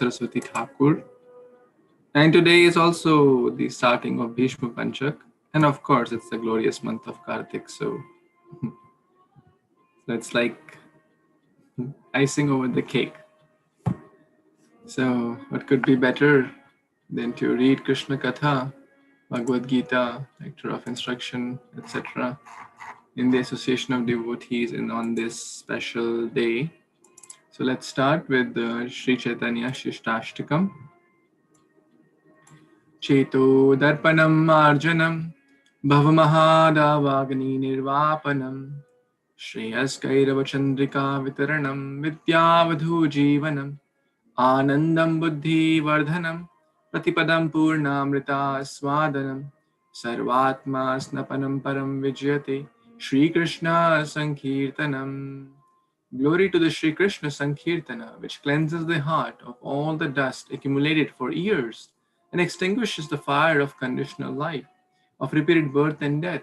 Saraswati Thakur. And today is also the starting of Bhishma Panchak. And of course, it's the glorious month of Kartik. So it's like icing over the cake. So what could be better than to read Krishna Katha, Bhagavad Gita, lecture of instruction, etc. in the association of devotees and on this special day. So let's start with Sri Chaitanya Shishtashtakam. Cheto darpanam marjanam bhavamahadavagni nirvapanam Shreyaskairava chandrika vitaranam vidyavadhu jivanam Anandam buddhi vardhanam Pratipadam purnamrita swadanam Sarvatma snapanam param vijyate Shri Krishna Sankirtanam. Glory to the Shri Krishna Sankirtana, which cleanses the heart of all the dust accumulated for years and extinguishes the fire of conditional life, of repeated birth and death.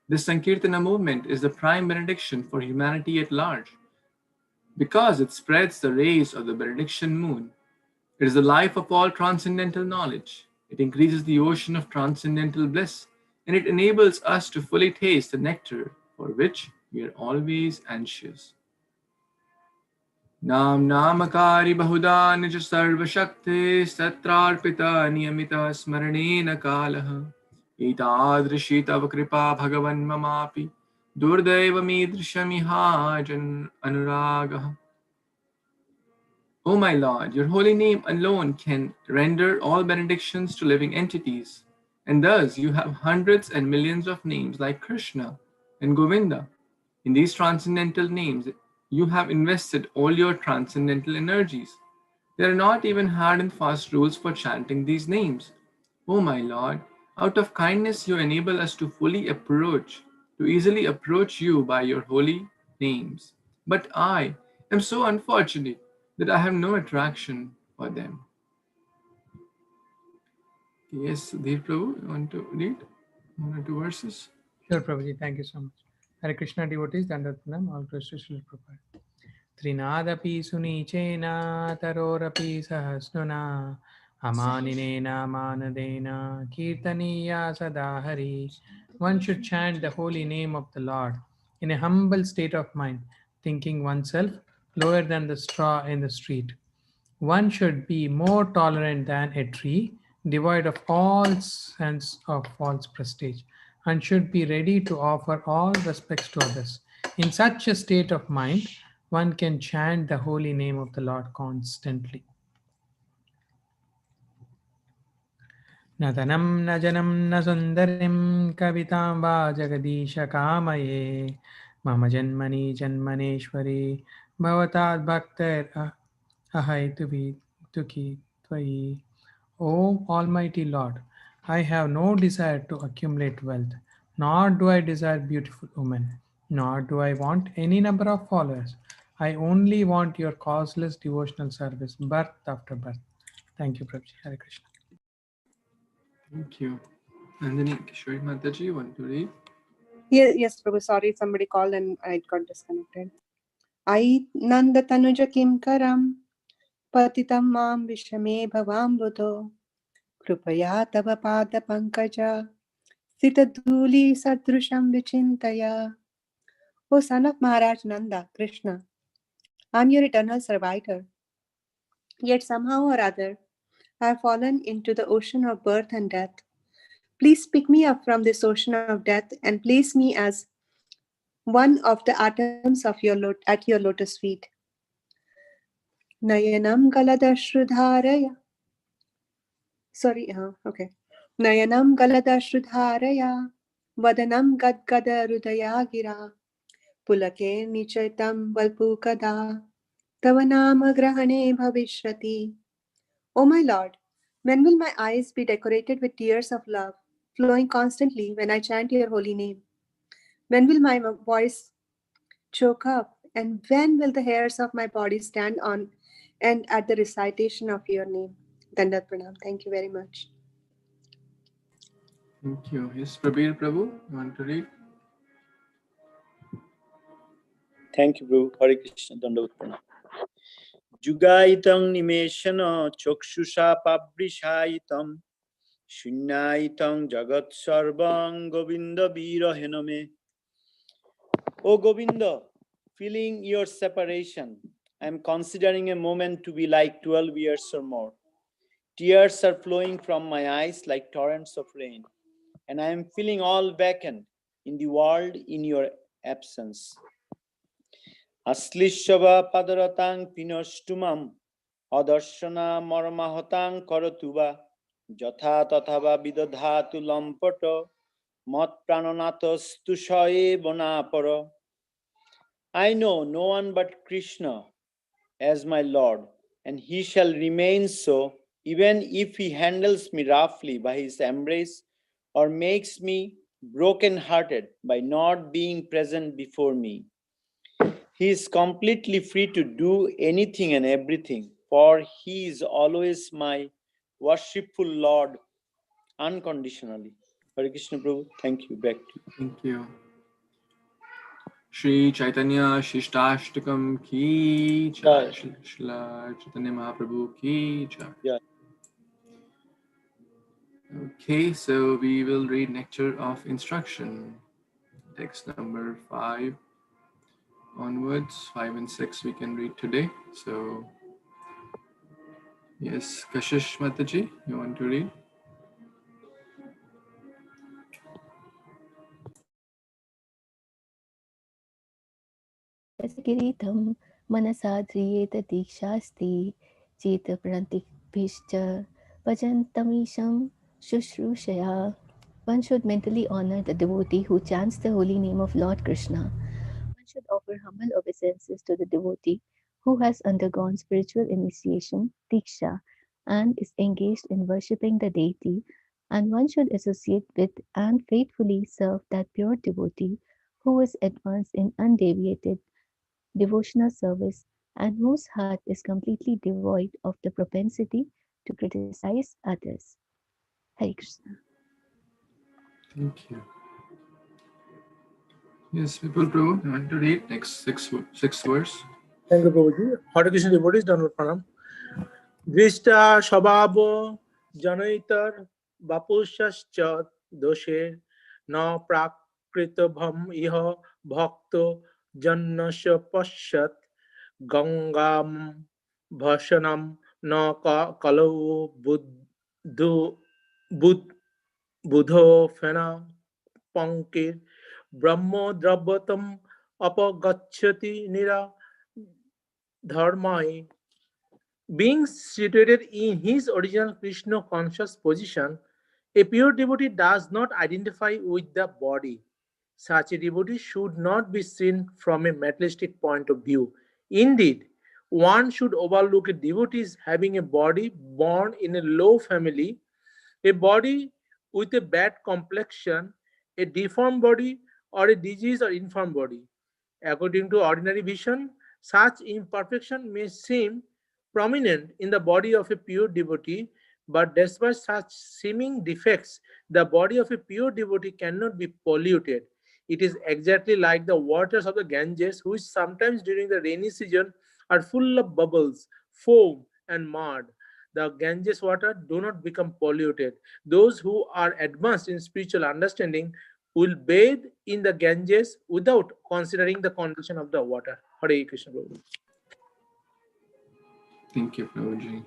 This Sankirtana movement is the prime benediction for humanity at large, because it spreads the rays of the benediction moon. It is the life of all transcendental knowledge. It increases the ocean of transcendental bliss, and it enables us to fully taste the nectar for which we are always anxious. Nam Namakari Bahuda Nija Sarva Shakti Satrarpita Niyamita Smaranena Kalaha Itadrishi Tava Kripa Bhagavan Mamapi Durdaiva Midrishamihajan Anuragaha. O my Lord, your holy name alone can render all benedictions to living entities, and thus you have hundreds and millions of names like Krishna and Govinda. In these transcendental names, you have invested all your transcendental energies. There are not even hard and fast rules for chanting these names. O my Lord, out of kindness you enable us to easily approach you by your holy names. But I am so unfortunate that I have no attraction for them. Yes, Sudhir Prabhu, you want to read one or two verses? Sure, Prabhuji, thank you so much. Hare Krishna devotees, Dandathanam, all praise to Srila Prabhupada. Trinadapi sunichena tarorapi sahasnuna amaninena manadena kirtaniya sadahari. One should chant the holy name of the Lord in a humble state of mind, thinking oneself lower than the straw in the street. One should be more tolerant than a tree, devoid of all sense of false prestige, and should be ready to offer all respects to others. In such a state of mind, one can chant the holy name of the Lord constantly. Nadanam najanam nasundarim kavitam va jagadisha kamaye mama janmani janmaneshwari bhavatad bhaktar ahai tuki tvai. O Almighty Lord, I have no desire to accumulate wealth, nor do I desire beautiful women, nor do I want any number of followers. I only want your causeless devotional service, birth after birth. Thank you, Prabhuji. Hare Krishna. Thank you. Nandini Kishori Mataji, you want to read? Yes, Prabhu. Sorry, somebody called and I got disconnected. Ai Nanda Tanuja Kim Karam Patitam Mam Vishame Bhavambuddho Krupaya Tava Pada Pankaja Sita Dhuli Sadrusham Vichintaya. O son of Maharaj Nanda, Krishna, I am your eternal servitor. Yet somehow or other, I have fallen into the ocean of birth and death. Please pick me up from this ocean of death and place me as one of the atoms of at your lotus feet. Nayanam galadashrudharaya. Okay. Nayanam galadashrudharaya. Vadanam gadgada rudaya gira. Pulake nichaitam valpukada. Tavanama grahane bhavishrati. O my Lord, when will my eyes be decorated with tears of love, flowing constantly when I chant your holy name? When will my voice choke up? And when will the hairs of my body stand on end at the recitation of your name? Dandat Pranam. Thank you very much. Thank you. Yes, Prabir Prabhu, you want to read? Thank you, Prabhu. Hare Krishna, Dandavat Pranam. Jugaitam nimeshana chakshusha pabrishayitam shunyaitam jagat sarvang Govinda vira hename. O Govinda, feeling your separation, I am considering a moment to be like 12 years or more. Tears are flowing from my eyes like torrents of rain, and I am feeling all vacant in the world in your absence. Aslishava padaratang pinostumam adarshana marmahatang karatuva jatha tathava vidadhatu lampato mat prananatas tushaye bonapara. I know no one but Kṛṣṇa as my Lord, and he shall remain so even if he handles me roughly by his embrace or makes me broken-hearted by not being present before me. He is completely free to do anything and everything, for he is always my worshipful Lord unconditionally. Hare Krishna Prabhu, thank you. Back to you. Thank you. Shri Chaitanya Shishtastakam ki jai. Shri Chaitanya Mahaprabhu ki jai. Yeah. Okay, so we will read Nectar of Instruction. Text number 5 onwards, 5 and 6 we can read today. So, yes, Kashish Mataji, you want to read? Kiretam manasadriyeta dikshasti cheta prantikbhishcha vajantamisham shushrushaya. One should mentally honor the devotee who chants the holy name of Lord Krishna. One should offer humble obeisances to the devotee who has undergone spiritual initiation, diksha, and is engaged in worshipping the deity, and one should associate with and faithfully serve that pure devotee who is advanced in undeviated devotional service and whose heart is completely devoid of the propensity to criticize others. Hare Krishna. Thank you. Yes, Vipul Prabhu, you want to read next six verse? Thank you, Prabhuji. Hare Krishna devotees, Dandavat Pranam. Drishta Shabhavo Janaitar Vapushascha Doshe Na Prakritabham Iha Bhakto Jannasya Pashat Gangam Bhashanam Na Kalau Budho Fena Pankir Brahmo Drabbatam Apagachati Nira Dharmai. Being situated in his original Krishna conscious position, a pure devotee does not identify with the body. Such a devotee should not be seen from a materialistic point of view. Indeed, one should overlook a devotee having a body born in a low family, a body with a bad complexion, a deformed body, or a diseased or infirm body. According to ordinary vision, such imperfection may seem prominent in the body of a pure devotee, but despite such seeming defects, the body of a pure devotee cannot be polluted. It is exactly like the waters of the Ganges, which sometimes during the rainy season are full of bubbles, foam, and mud. The Ganges water do not become polluted. Those who are advanced in spiritual understanding will bathe in the Ganges without considering the condition of the water. Hare Krishna Prabhu. Thank you, Prabhuji.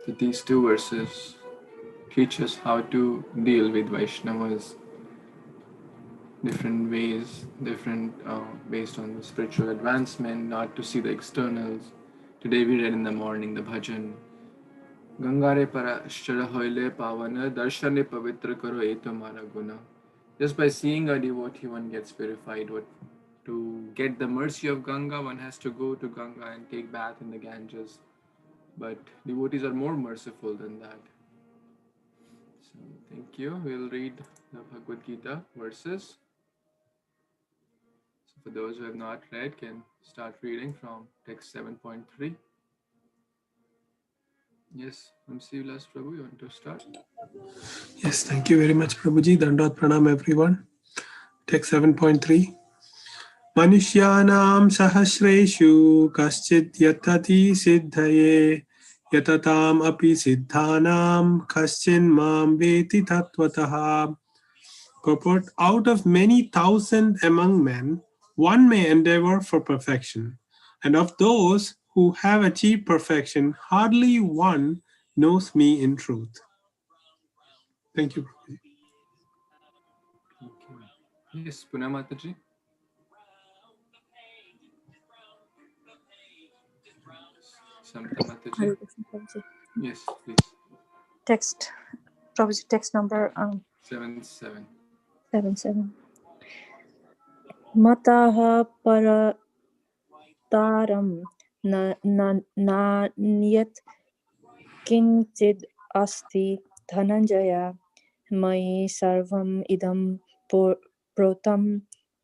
So these two verses teach us how to deal with Vaishnavas, different ways, based on the spiritual advancement, not to see the externals. Today we read in the morning the bhajan, Gangare parashchara hoile pavana darshane pavitra karo eto mara guna. Just by seeing a devotee, one gets purified. To get the mercy of Ganga, one has to go to Ganga and take bath in the Ganges. But devotees are more merciful than that. So thank you. We'll read the Bhagavad Gita verses. So for those who have not read, can start reading from text 7.3. Yes, Vilas Prabhu, you want to start? Yes, thank you very much, Prabhuji. Dandavat Pranam, everyone. Text 7.3. Manusyanam sahasreshu kaschit yatati siddhaye yatatam api siddhanam kaschin mam veti tattvataha. Purport: out of many thousand among men, one may endeavor for perfection, and of those who have achieved perfection, hardly one knows me in truth. Thank you, Prabhuji. Okay. Yes, Puna Mataji. Samta Mataji. Hare Krishna, Prabhuji. Yes, please. Text, Prabhuji, text number 7-7. 77. Mataha parataram nanyat kinchid asti dhananjaya mai sarvam idam protam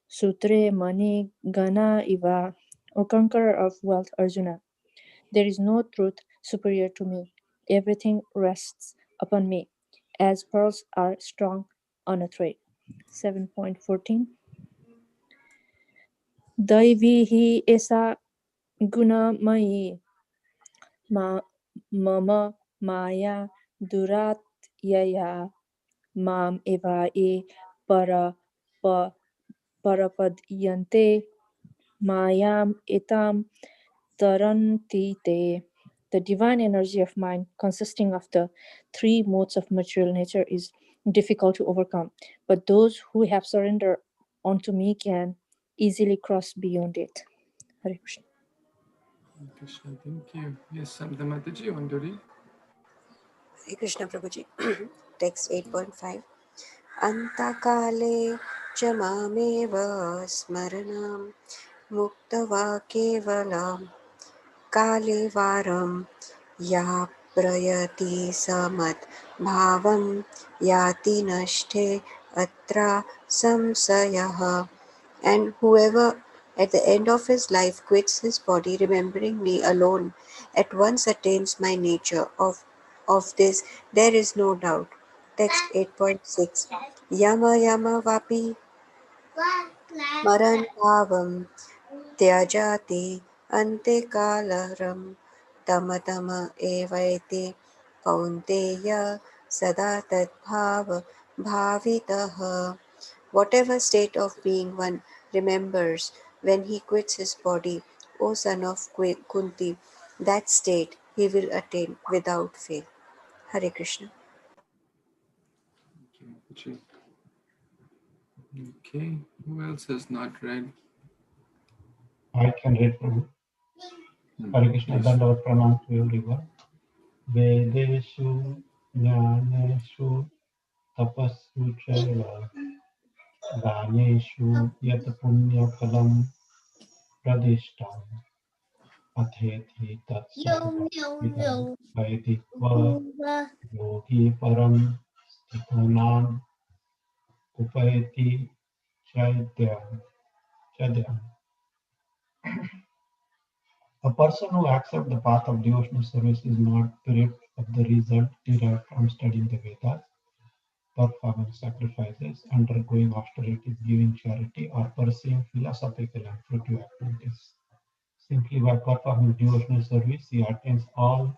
sutre mani gana iva. O conqueror of wealth, Arjuna, there is no truth superior to me. Everything rests upon me, as pearls are strung on a thread. 7.14 Daivihi esa gunamayi mama maya duratyaya mam eva para parapadyante mayam etam taranti te. The divine energy of mind, consisting of the three modes of material nature, is difficult to overcome, but those who have surrendered unto me can easily cross beyond it. Hare Krishna. Krishna, thank you. Yes, Samta Mataji, you want to read? Hare Krishna Prabhuji. Text 8.5. Antakale cha mameva smaranam muktava kevalam kale varam ya prayati samat bhavam yati nashte atra samsayah. And whoever at the end of his life quits his body, remembering me alone, at once attains my nature. Of this there is no doubt. Text 8.6. Yama yama vapi maran bhavam tyajati ante kalaram tama tama evaite kaunteya sada tadbhava bhavitaha. Whatever state of being one remembers when he quits his body, O son of Kunti, that state he will attain without fail. Hare Krishna. Thank you, Mataji. Okay, who else has not read? I can read from Hare Krishna, Please. Dandavat Pranam to everyone. Vedeshu Jnaneshu Tapassu Chaiva Daneshu Yat Punya Phalam Pradishtam Atheti Tat Vidam Vaidikva Yogi Param Sthitanam Upayati Chadyam. A person who accepts the path of devotional service is not bereft of the result derived from studying the Vedas, performing sacrifices, undergoing austerities, giving charity, or pursuing philosophical and fruitive activities. Simply by performing devotional service, he attains all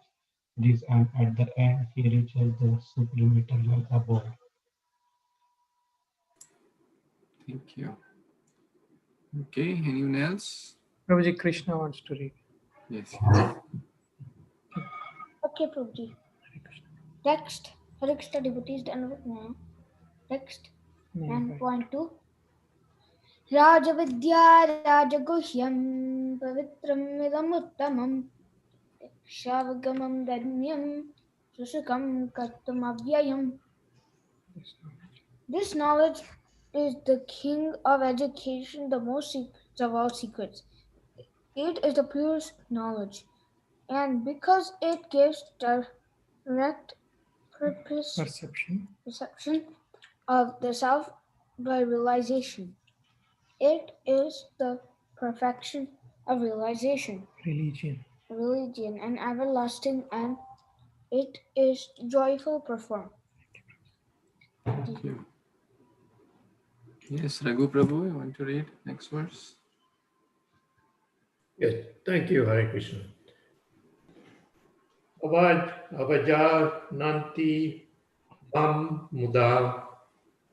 these, and at the end, he reaches the supreme eternal abode. Thank you. Okay, anyone else? Prabhuji, Krishna wants to read. Yes. Okay, Prabhuji. Text. Hare Krishna devotees done with now. Text 9.2. Rajavidya Rajaguhyam Pavitram Idamuttamam Shavgamam Dharmyam Susukam Kartum Avyayam. This knowledge is the king of education, the most secrets of all secrets. It is the purest knowledge, and because it gives direct perception of the self by realization. It is the perfection of realization, religion and everlasting, and it is joyful performed. Thank you. Yes, Raghu Prabhu, you want to read next verse? Yes, thank you, Hare Krishna. Avaja nanti mam muda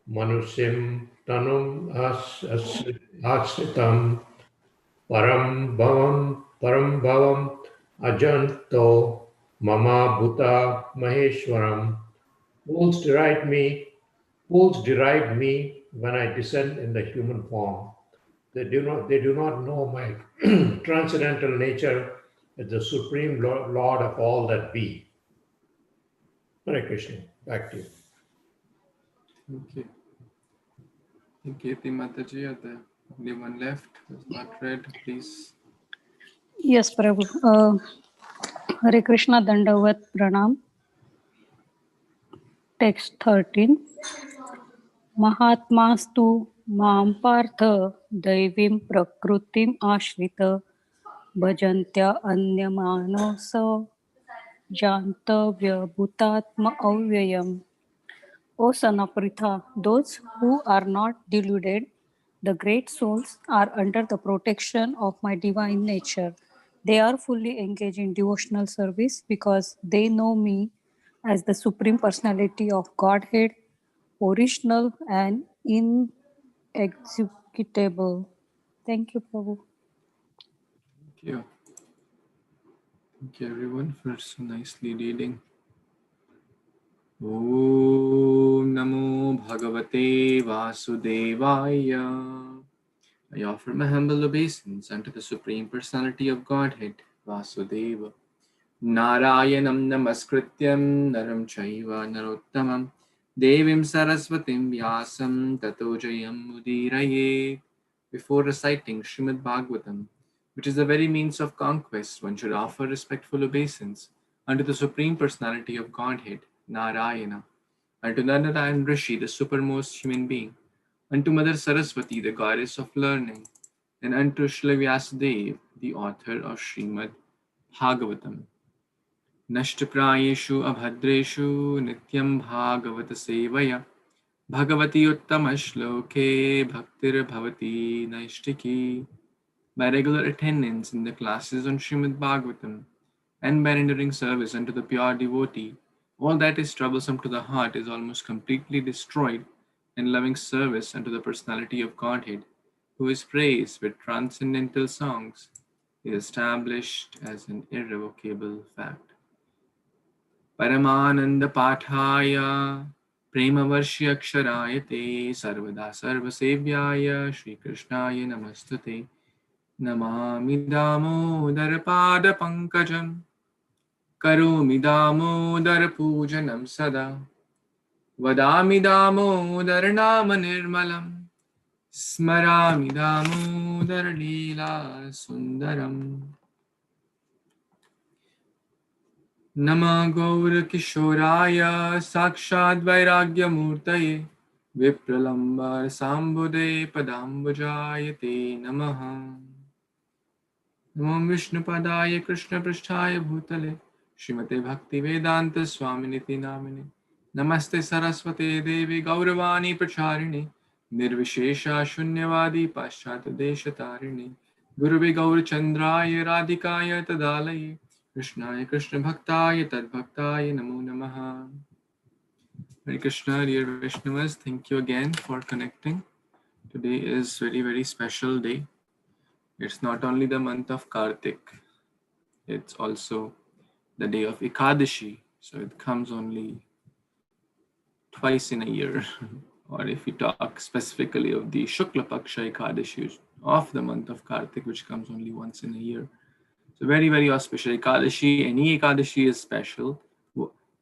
manusim tanum asritam param bhavam ajanto mama bhuta maheshwaram. Fools deride me when I descend in the human form. They do not know my transcendental nature as the supreme Lord of all that be. Hare Krishna. Back to you. Okay. Kirti Mataji, are there only one left who is not read? Please. Yes, Prabhu. Hare Krishna Dandavat Pranam. Text 13. Mahatmastu Mam Partha Daivim Prakrutim Ashrita Bhajantya Anyamanasa Jantavya Bhutatma Avyayam. O son of Pritha, those who are not deluded, the great souls, are under the protection of my divine nature. They are fully engaged in devotional service because they know me as the Supreme Personality of Godhead, original and inexecutable. Thank you, Prabhu. Thank you. Thank you everyone for so nicely reading. Om Namo Bhagavate Vasudevaya. I offer my humble obeisance unto the Supreme Personality of Godhead, Vasudeva. Narayanam Namaskrityam Naram Chaiva Narottamam Devim Saraswatim Vyasam Tato Jayam Mudiraye. Before reciting Śrīmad-Bhāgavatam, which is the very means of conquest, one should offer respectful obeisance unto the Supreme Personality of Godhead, Narayana, unto Narayan Rishi, the supermost human being, unto Mother Saraswati, the goddess of learning, and unto Śrīla Vyasadeva, the author of Śrīmad-Bhāgavatam. Nashtaprayeshu abhadreshu nityam bhagavata sevaya bhagavati uttama-shloke bhaktir bhavati naishtiki. By regular attendance in the classes on Śrīmad-Bhāgavatam and by rendering service unto the pure devotee, all that is troublesome to the heart is almost completely destroyed, and loving service unto the personality of Godhead, who is praised with transcendental songs, is established as an irrevocable fact. Paramananda Pathaya Premavarshi Aksharayate Sarvada Sarvasevyaya Shri Krishnaya Namastute Namami Damodara Pada Pankajam Karomi Damodara Pujanam Sada Vadami Damodara Nama Nirmalam Smarami Damodara Leela Sundaram. Nama Gaura Kishoraya Sakshad Vairagya Murtaye Vipralambar Sambhude Padambujayate Namaha. Namo Vishnu Padaya Krishna Pristhaya Bhutale Srimate Bhakti Vedanta Swaminiti Namine Namaste Saraswate Devi Gauravani Pracharini Nirvishesha Shunyavadi Paschat Deshatarini Guruve Gaurachandraya Radhikaya Tadalaye Krishnaya Krishna Bhaktaya Tadbhaktaya Namo Namaha. Hare Krishna, dear Vaishnavas, thank you again for connecting. Today is very special day. It's not only the month of Kartik, it's also the day of Ekadashi. So it comes only twice in a year. Or if we talk specifically of the Shukla Paksha Ekadashi of the month of Kartik, which comes only once in a year. So very auspicious. Ekadashi, any Ekadashi is special.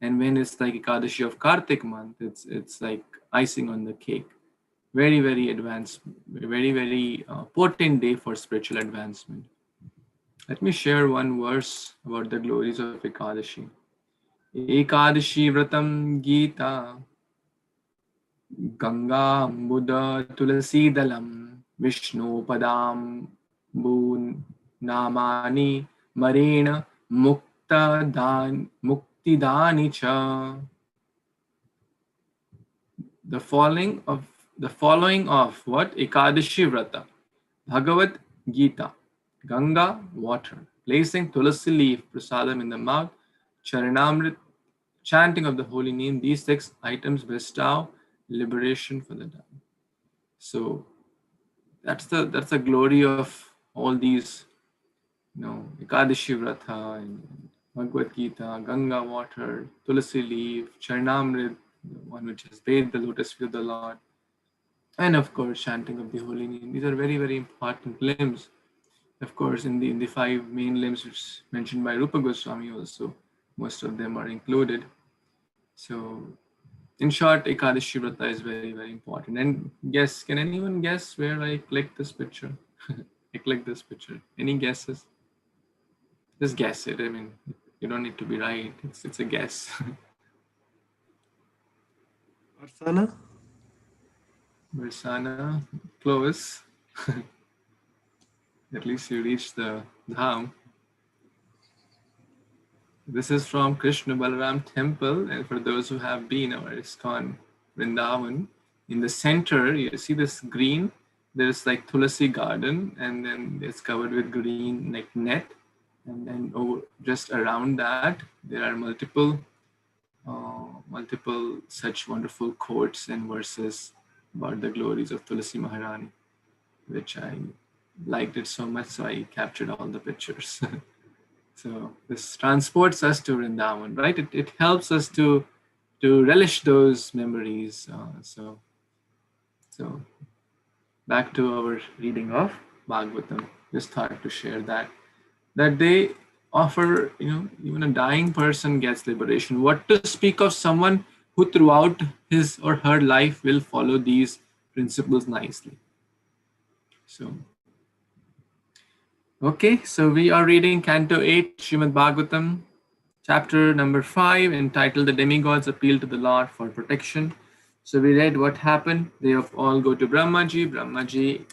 And when it's like Ekadashi of Kartik month, it's like icing on the cake. Very advanced, very potent day for spiritual advancement. Let me share one verse about the glories of Ekadashi. Ekadashi Vratam Gita Ganga Buddha Tulasi Dalam Vishnu Padam Bun Namani Marena Muktidani Cha. The following of what? Ekadashi Vrata, Bhagavad Gita, Ganga, water. Placing tulasi leaf, prasadam in the mouth, charanamrit, chanting of the holy name, these 6 items bestow liberation for the done. So that's the glory of all these, Ekadashi Vrata and Bhagavad Gita, Ganga water, Tulasi leaf, Charanamrit, the one which has bathed the lotus feet of the Lord, and of course chanting of the holy name. These are very, very important limbs. Of course, in the 5 main limbs which mentioned by Rupa Goswami also, most of them are included. So in short, Ekadashi Vrata is very, very important. And guess, can anyone guess where I clicked this picture? I clicked this picture. Any guesses? Just guess it. I mean, you don't need to be right. It's a guess. Varsana? Varsana, close. At least you reached the dham. This is from Kṛṣṇa Balaram temple, and for those who have been our ISKCON Vrindavan, in the center you see this green. There's like Tulasi garden, and then it's covered with green like net, and then just around that there are multiple such wonderful quotes and verses about the glories of Tulasi Maharani, which I liked it so much, so I captured all the pictures. So this transports us to Vrindavan, right? It helps us to relish those memories. So back to our reading of Bhagavatam. Just thought to share that they offer, even a dying person gets liberation. What to speak of someone who throughout his or her life will follow these principles nicely. So, okay, so we are reading Canto 8, Śrīmad-Bhāgavatam, chapter number 5, entitled The Demigods Appeal to the Lord for Protection. So we read what happened. They all go to Brahmaji. Brahmaji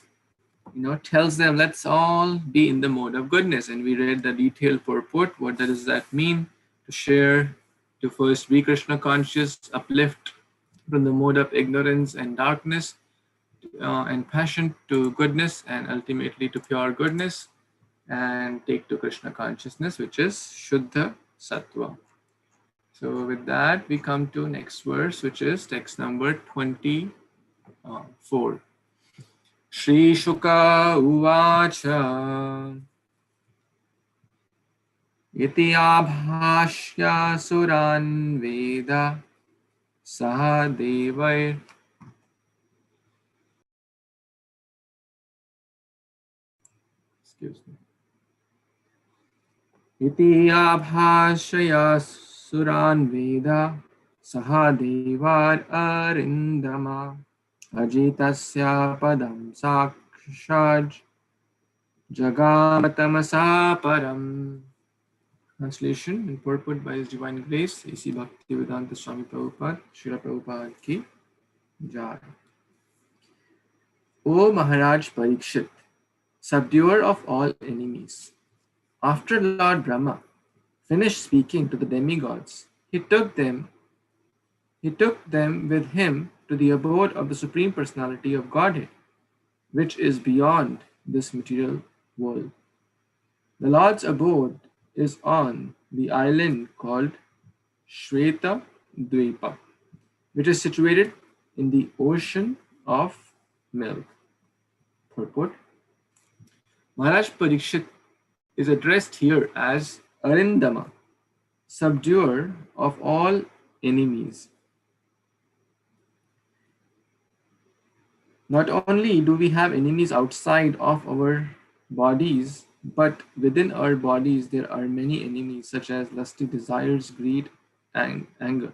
tells them, let's all be in the mode of goodness. And we read the detailed purport. What does that mean? To share, to first be Krishna conscious, uplift from the mode of ignorance and darkness, and passion to goodness, and ultimately to pure goodness, and take to Krishna consciousness, which is Shuddha Sattva. So with that, we come to next verse, which is text number 24. Shri Shuka Uvacha Iti Abhashya Suran Veda Saha Devair. Excuse me. Iti Abhashya Suran Veda Saha Devar Arindama Ajitasya Padam Sakshaj Jagamatamasa Param. Translation and purport by His Divine Grace, A.C. Bhaktivedanta Swami Prabhupada, Srila Prabhupada ki Jai. O Maharaj Parikshit, subduer of all enemies, after Lord Brahma finished speaking to the demigods, he took them with him to the abode of the Supreme Personality of Godhead, which is beyond this material world. The Lord's abode is on the island called Shweta Dvipa, which is situated in the ocean of milk. Purport: Maharaj Parikshit is addressed here as Arindama, subduer of all enemies. Not only do we have enemies outside of our bodies, but within our bodies there are many enemies such as lusty desires, greed, and anger.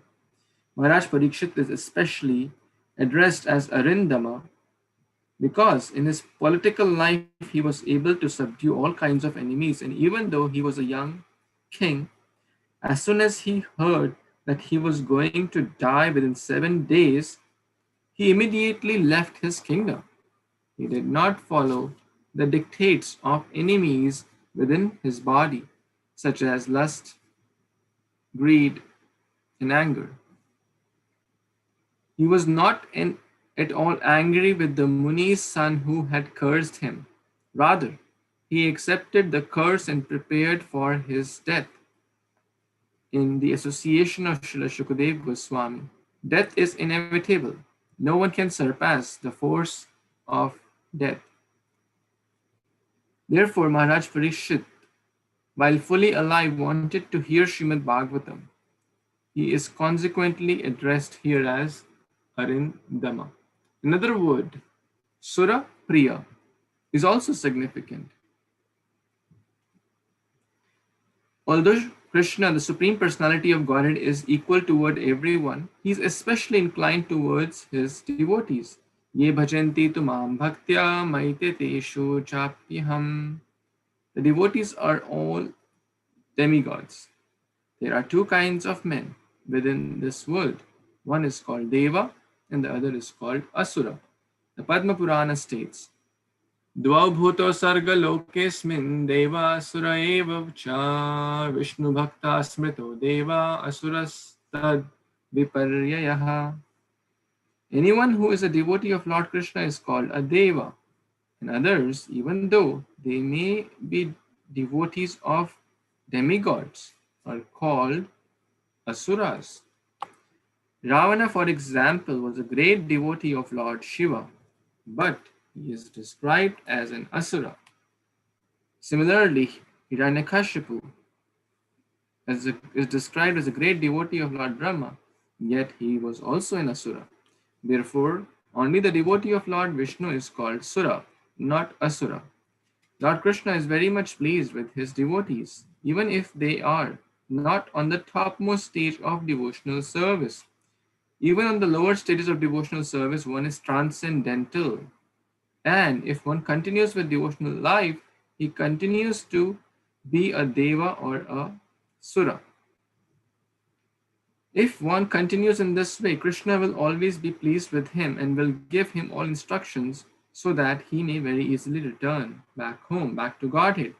Maharaj Parikshit is especially addressed as Arindama because in his political life he was able to subdue all kinds of enemies, and even though he was a young king, as soon as he heard that he was going to die within 7 days, he immediately left his kingdom. He did not follow the dictates of enemies within his body, such as lust, greed, and anger. He was not at all angry with the Muni's son who had cursed him. Rather, he accepted the curse and prepared for his death. In the association of Srila Shukadeva Goswami, death is inevitable. No one can surpass the force of death. Therefore, Maharaj Parikshit, while fully alive, wanted to hear Srimad Bhagavatam. He is consequently addressed here as Arindama. Another word, Sura Priya, is also significant. Although Kṛṣṇa, the Supreme Personality of Godhead, is equal toward everyone, he is especially inclined towards his devotees. Ye bhajanti tumam bhaktya maite teshu chapyaham. The devotees are all demigods. There are two kinds of men within this world. One is called Deva and the other is called Asura. The Padma Purana states, Dvau bhuto sarga lokesmin deva asura eva cha Vishnu bhakta smrito deva asuras tad viparyayaha. Anyone who is a devotee of Lord Krishna is called a Deva, and others, even though they may be devotees of demigods, are called Asuras. Ravana, for example, was a great devotee of Lord Shiva, but he is described as an Asura. Similarly, Hiranyakashipu is described as a great devotee of Lord Brahma, yet he was also an Asura. Therefore, only the devotee of Lord Vishnu is called Sura, not Asura. Lord Krishna is very much pleased with his devotees, even if they are not on the topmost stage of devotional service. Even on the lower stages of devotional service, one is transcendental. And if one continues with devotional life, he continues to be a Deva or a Sura. If one continues in this way, Krishna will always be pleased with him and will give him all instructions so that he may very easily return back home, back to Godhead.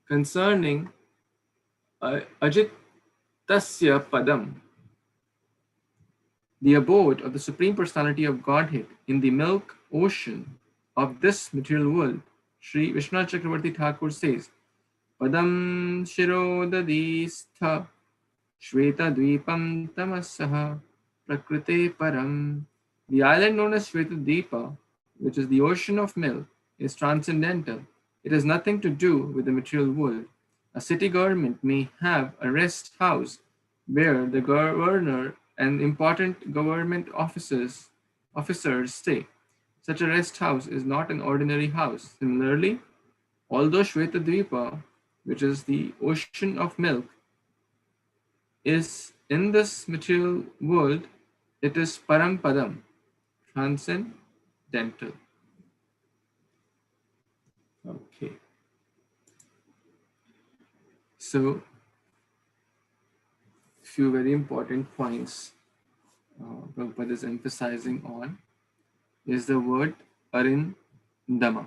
Concerning Ajitasya Padam, the abode of the Supreme Personality of Godhead in the milk ocean of this material world, Sri Vishwanath Chakravarti Thakur says, Padam Shirodadistha Shveta Dvipam Tamasaha Prakrite Param. The island known as Shveta Dvipa, which is the ocean of milk, is transcendental. It has nothing to do with the material world. A city government may have a rest house where the governor and important government officers stay. Such a rest house is not an ordinary house. Similarly, although Shveta Dvipa, which is the ocean of milk, is in this material world, it is Parampadam, transcendental. Okay. So, few very important points Prabhupada is emphasizing on is the word Arindama.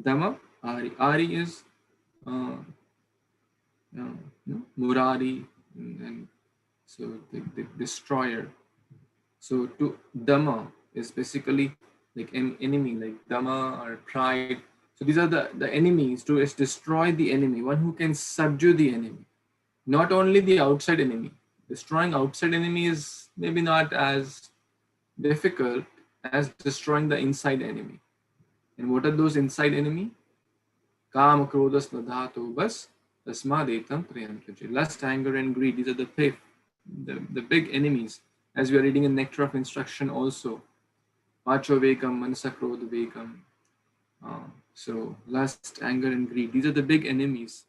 Dama, Ari. Ari is Murari, and so the destroyer. So to Dama is basically like an enemy, like Dama or pride. So these are the enemies. To destroy the enemy, one who can subdue the enemy. Not only the outside enemy. Destroying outside enemy is maybe not as difficult as destroying the inside enemy. And what are those inside enemy? Kama, Krodha, Smadhato, Bas, Tasmadetam, Priyantaji. Lust, anger, and greed. These are the big enemies. As we are reading in Nectar of Instruction also. Vacho Vekam, Manasa Krodha Vekam. So lust, anger, and greed. These are the big enemies.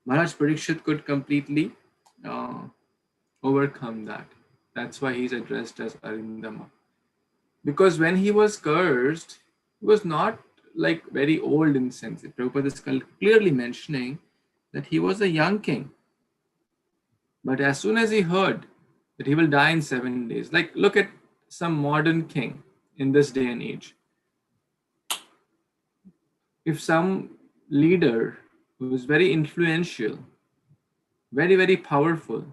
Maharaj Parikshit could completely overcome that. That's why he's addressed as Arindama. Because when he was cursed, he was not like very old in sense. Prabhupada is clearly mentioning that he was a young king. But as soon as he heard that he will die in 7 days, like look at some modern king in this day and age. If some leader who is very influential, very, very powerful,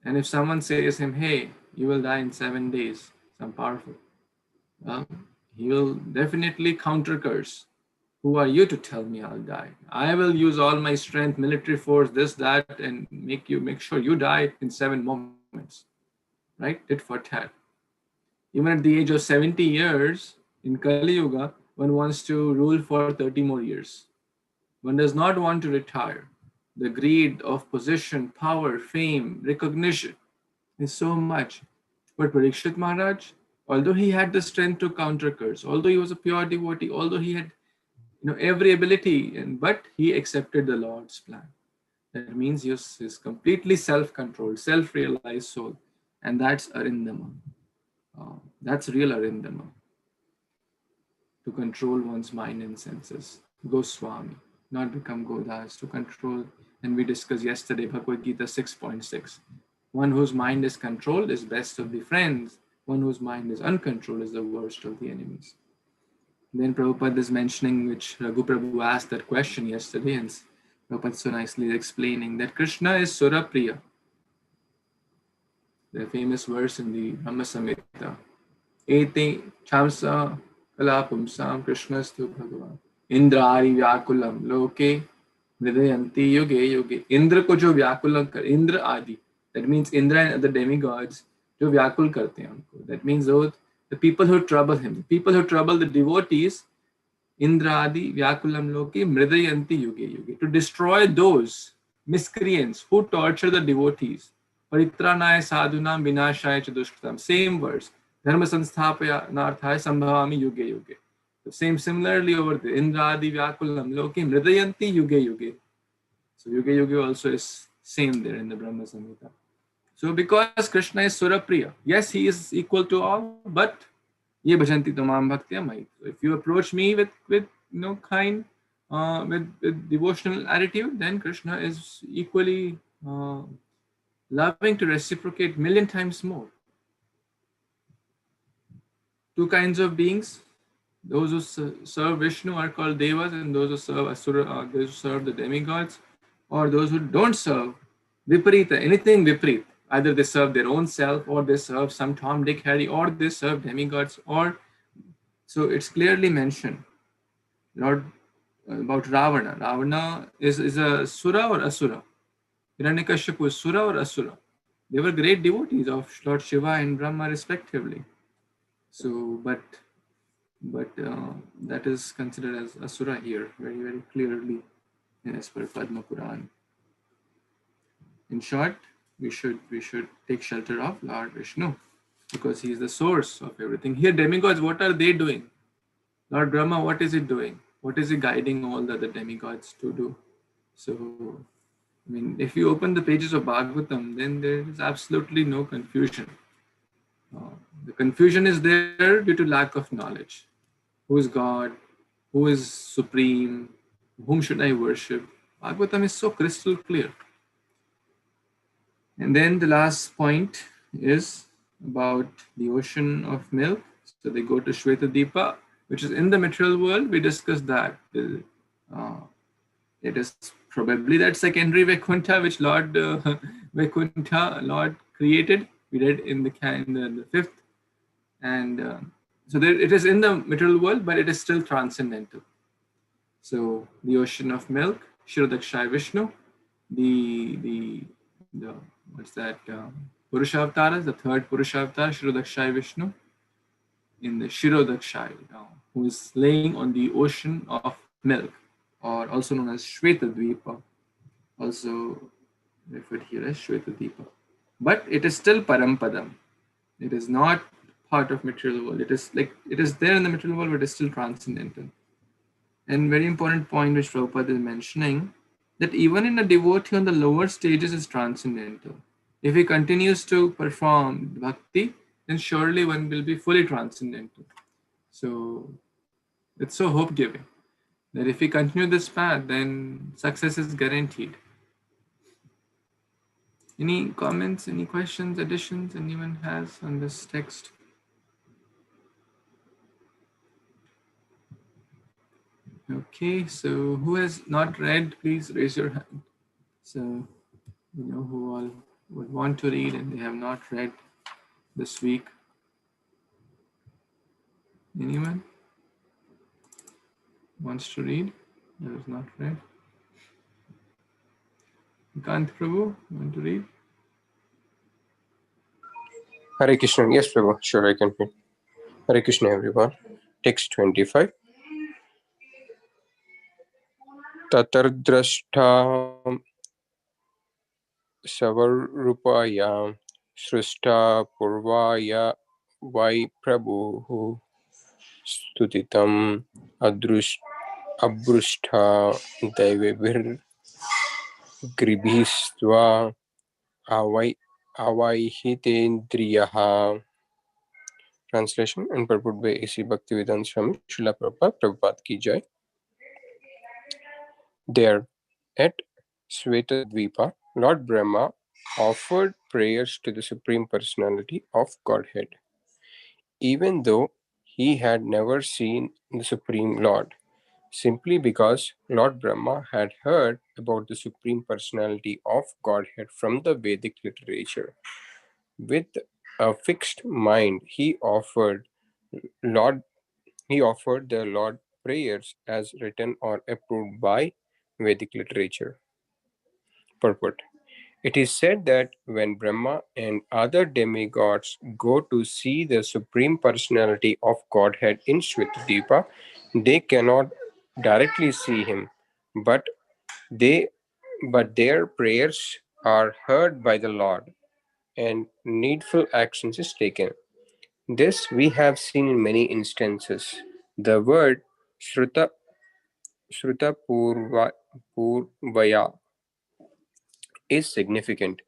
and if someone says him, hey, you will die in 7 days, some powerful, well, he will definitely counter curse. Who are you to tell me I'll die? I will use all my strength, military force, this, that, and make sure you die in 7 moments. Right? Tit for tat. Even at the age of 70 years in Kali Yuga, one wants to rule for 30 more years. One does not want to retire. The greed of position, power, fame, recognition is so much. But Parikshit Maharaj, although he had the strength to counter curse, although he was a pure devotee, although he had every ability, but he accepted the Lord's plan. That means he is completely self-controlled, self-realized soul, and that's Arindama. That's real Arindama. To control one's mind and senses. Goswami, not become Godas, to control. And we discussed yesterday, Bhagavad Gita 6.6. One whose mind is controlled is best of the friends. One whose mind is uncontrolled is the worst of the enemies. Then Prabhupada is mentioning, which Raghu Prabhu asked that question yesterday, and Prabhupada so nicely explaining that Kṛṣṇa is Surapriya. The famous verse in the Brahma Samhita. Ete chamsa kalapumsam Kṛṣṇastu Bhagavan. Indrari vyakulam loke vridayanti yoge yoge. Indra ko jo vyakulam kar, Indra adi. That means Indra and other demigods jo vyakul karte hain unko. That means those, the people who trouble him, the people who trouble the devotees, Indra adi vyakulam loke mridayanti yoge yoge. To destroy those miscreants who torture the devotees. Paritranaya sadhunam vinashaya chadushkratam. Same verse. Dharma sansthapayanarthaya sambhavami yuge yuge. The same similarly over there. Indradi vyakulam loke mridayanti yuge yuge. So yuge yuge also is same there in the Brahma Samhita. So because Kṛṣṇa is Surapriya, yes, he is equal to all, but ye bhajanti tamam bhaktya mai. So if you approach me with kind, with devotional attitude, then Kṛṣṇa is equally loving to reciprocate million times more. Two kinds of beings. Those who serve Vishnu are called Devas, and those who serve Asura, those who serve the demigods, or those who don't serve Viparita, anything Viparit. Either they serve their own self, or they serve some Tom, Dick, Harry, or they serve demigods, or so it's clearly mentioned. Lord, about Ravana. Ravana is a Sura or Asura? Hiranyakashipu is Sura or Asura? They were great devotees of Lord Shiva and Brahma respectively. So, but that is considered as Asura here, very, very clearly as per Padma Puran. In short, we should take shelter of Lord Vishnu because he is the source of everything. Here, demigods, what are they doing? Lord Brahma, what is he doing? What is he guiding all the other demigods to do? So, I mean, if you open the pages of Bhagavatam, then there is absolutely no confusion. The confusion is there due to lack of knowledge. Who is God? Who is supreme? Whom should I worship? Bhagavatam is so crystal clear. And then the last point is about the ocean of milk. So they go to Shweta-Dipa, which is in the material world. We discussed that. It is probably that secondary Vaikuntha which Lord Vaikuntha, Lord created. We read in the fifth. And so there, it is in the material world, but it is still transcendental. So the ocean of milk, Shirodakshaya Vishnu, the what's that? Purushavtaras, the third Purushavtar, Shirodakshaya Vishnu, in the Shirodakshaya, who is laying on the ocean of milk, or also known as Shweta-Dvipa, also referred here as Shweta-Dvipa. But it is still Parampadam. It is not part of material world. It is there in the material world, but it is still transcendental. And very important point which Prabhupada is mentioning, that even in a devotee on the lower stages is transcendental. If he continues to perform bhakti, then surely one will be fully transcendental. So it's so hope-giving that if we continue this path, then success is guaranteed. Any comments, any questions, additions anyone has on this text? Okay, so who has not read, please raise your hand. So, who all would want to read and they have not read this week. Anyone? wants to read? That is not read. Kant Prabhu, want to read? Hare Krishna. Yes, Prabhu. Sure, I can read. Hare Krishna, everyone. Text 25. Tatardrashta savarupaya srushta purvaya vai prabhu stutitam abrushta daivir gribhisva avaihitendriyaha. Translation and purport by A.C. Bhaktivedanta Swami Srila Prabhupada, Prabhupada ki jai. There, at Śvētadvīpa, Lord Brahma offered prayers to the Supreme Personality of Godhead, even though he had never seen the Supreme Lord, simply because Lord Brahma had heard about the Supreme Personality of Godhead from the Vedic literature. With a fixed mind, he offered the Lord prayers as written or approved by Vedic literature. Purport. It is said that when Brahma and other demigods go to see the Supreme Personality of Godhead in Śvētadvīpa, they cannot directly see him, but their prayers are heard by the Lord, and needful actions is taken. This we have seen in many instances. The word Shruta Purvaya is significant.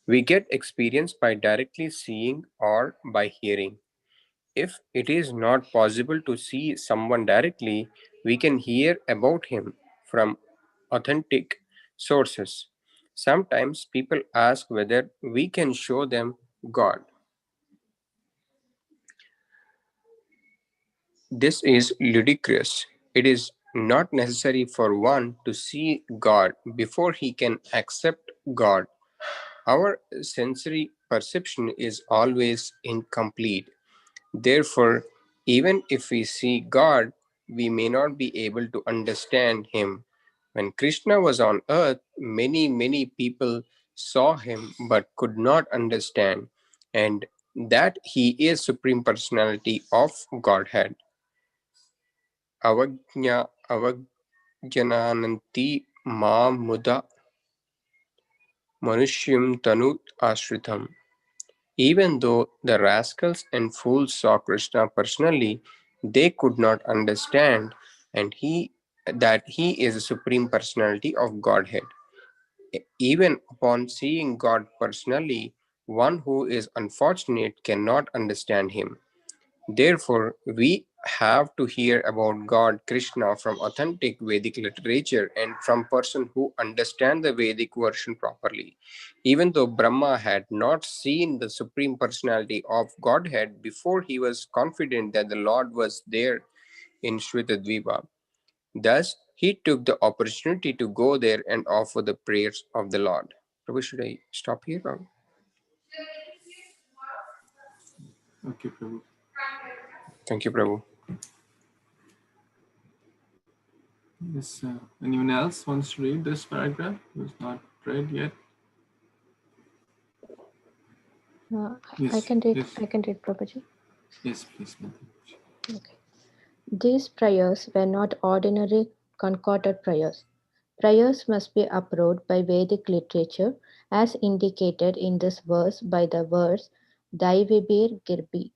We get experience by directly seeing or by hearing. If it is not possible to see someone directly, we can hear about him from authentic sources. Sometimes people ask whether we can show them God. This is ludicrous. It is not necessary for one to see God before he can accept God. Our sensory perception is always incomplete. Therefore, even if we see God, we may not be able to understand him. When Krishna was on earth, many people saw him but could not understand, and that he is Supreme Personality of Godhead. Avajnananti ma muda manushyam tanut ashritam. Even though the rascals and fools saw Krishna personally, they could not understand that he is the Supreme Personality of Godhead. Even upon seeing God personally, one who is unfortunate cannot understand him. Therefore, we have to hear about God Krishna from authentic Vedic literature and from person who understand the Vedic version properly. Even though Brahma had not seen the Supreme Personality of Godhead before, he was confident that the Lord was there in Śvētadvīpa. Thus, he took the opportunity to go there and offer the prayers of the Lord. Prabhu, should I stop here? Or? Okay, Prabhu. Thank you, Prabhu. Yes, anyone else wants to read this paragraph? It was not read yet. I can read. Yes. I can read, Prabhuji. Yes, please. Okay. These prayers were not ordinary concorded prayers. Prayers must be approved by Vedic literature as indicated in this verse by the words Daivibir Girbi.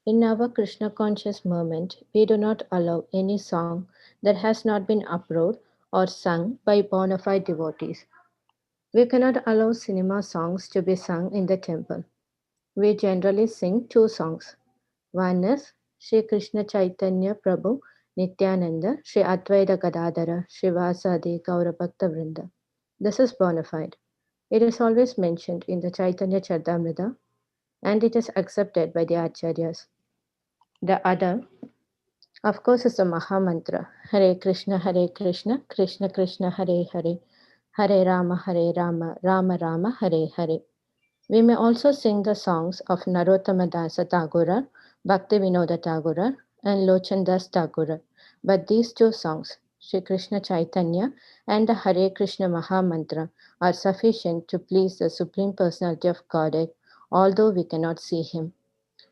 In our Krishna conscious movement, we do not allow any song that has not been approved or sung by bona fide devotees. We cannot allow cinema songs to be sung in the temple. We generally sing two songs. One is Sri Krishna Chaitanya Prabhu Nityananda Sri Advaita Gadadhara Srivasadi Gaura Bhakta Vrinda. This is bona fide. It is always mentioned in the Chaitanya Charitamrita and it is accepted by the Acharyas. The other, of course, is the Maha Mantra Hare Krishna, Krishna Krishna, Hare Hare, Hare Rama, Rama Rama, Hare Hare. We may also sing the songs of Narottama Dasa Tagore, Bhakti Vinoda Tagore, and Lochan Das Tagore, But these two songs, Sri Krishna Chaitanya and the Hare Krishna Maha Mantra, are sufficient to please the Supreme Personality of Godhead, although we cannot see Him.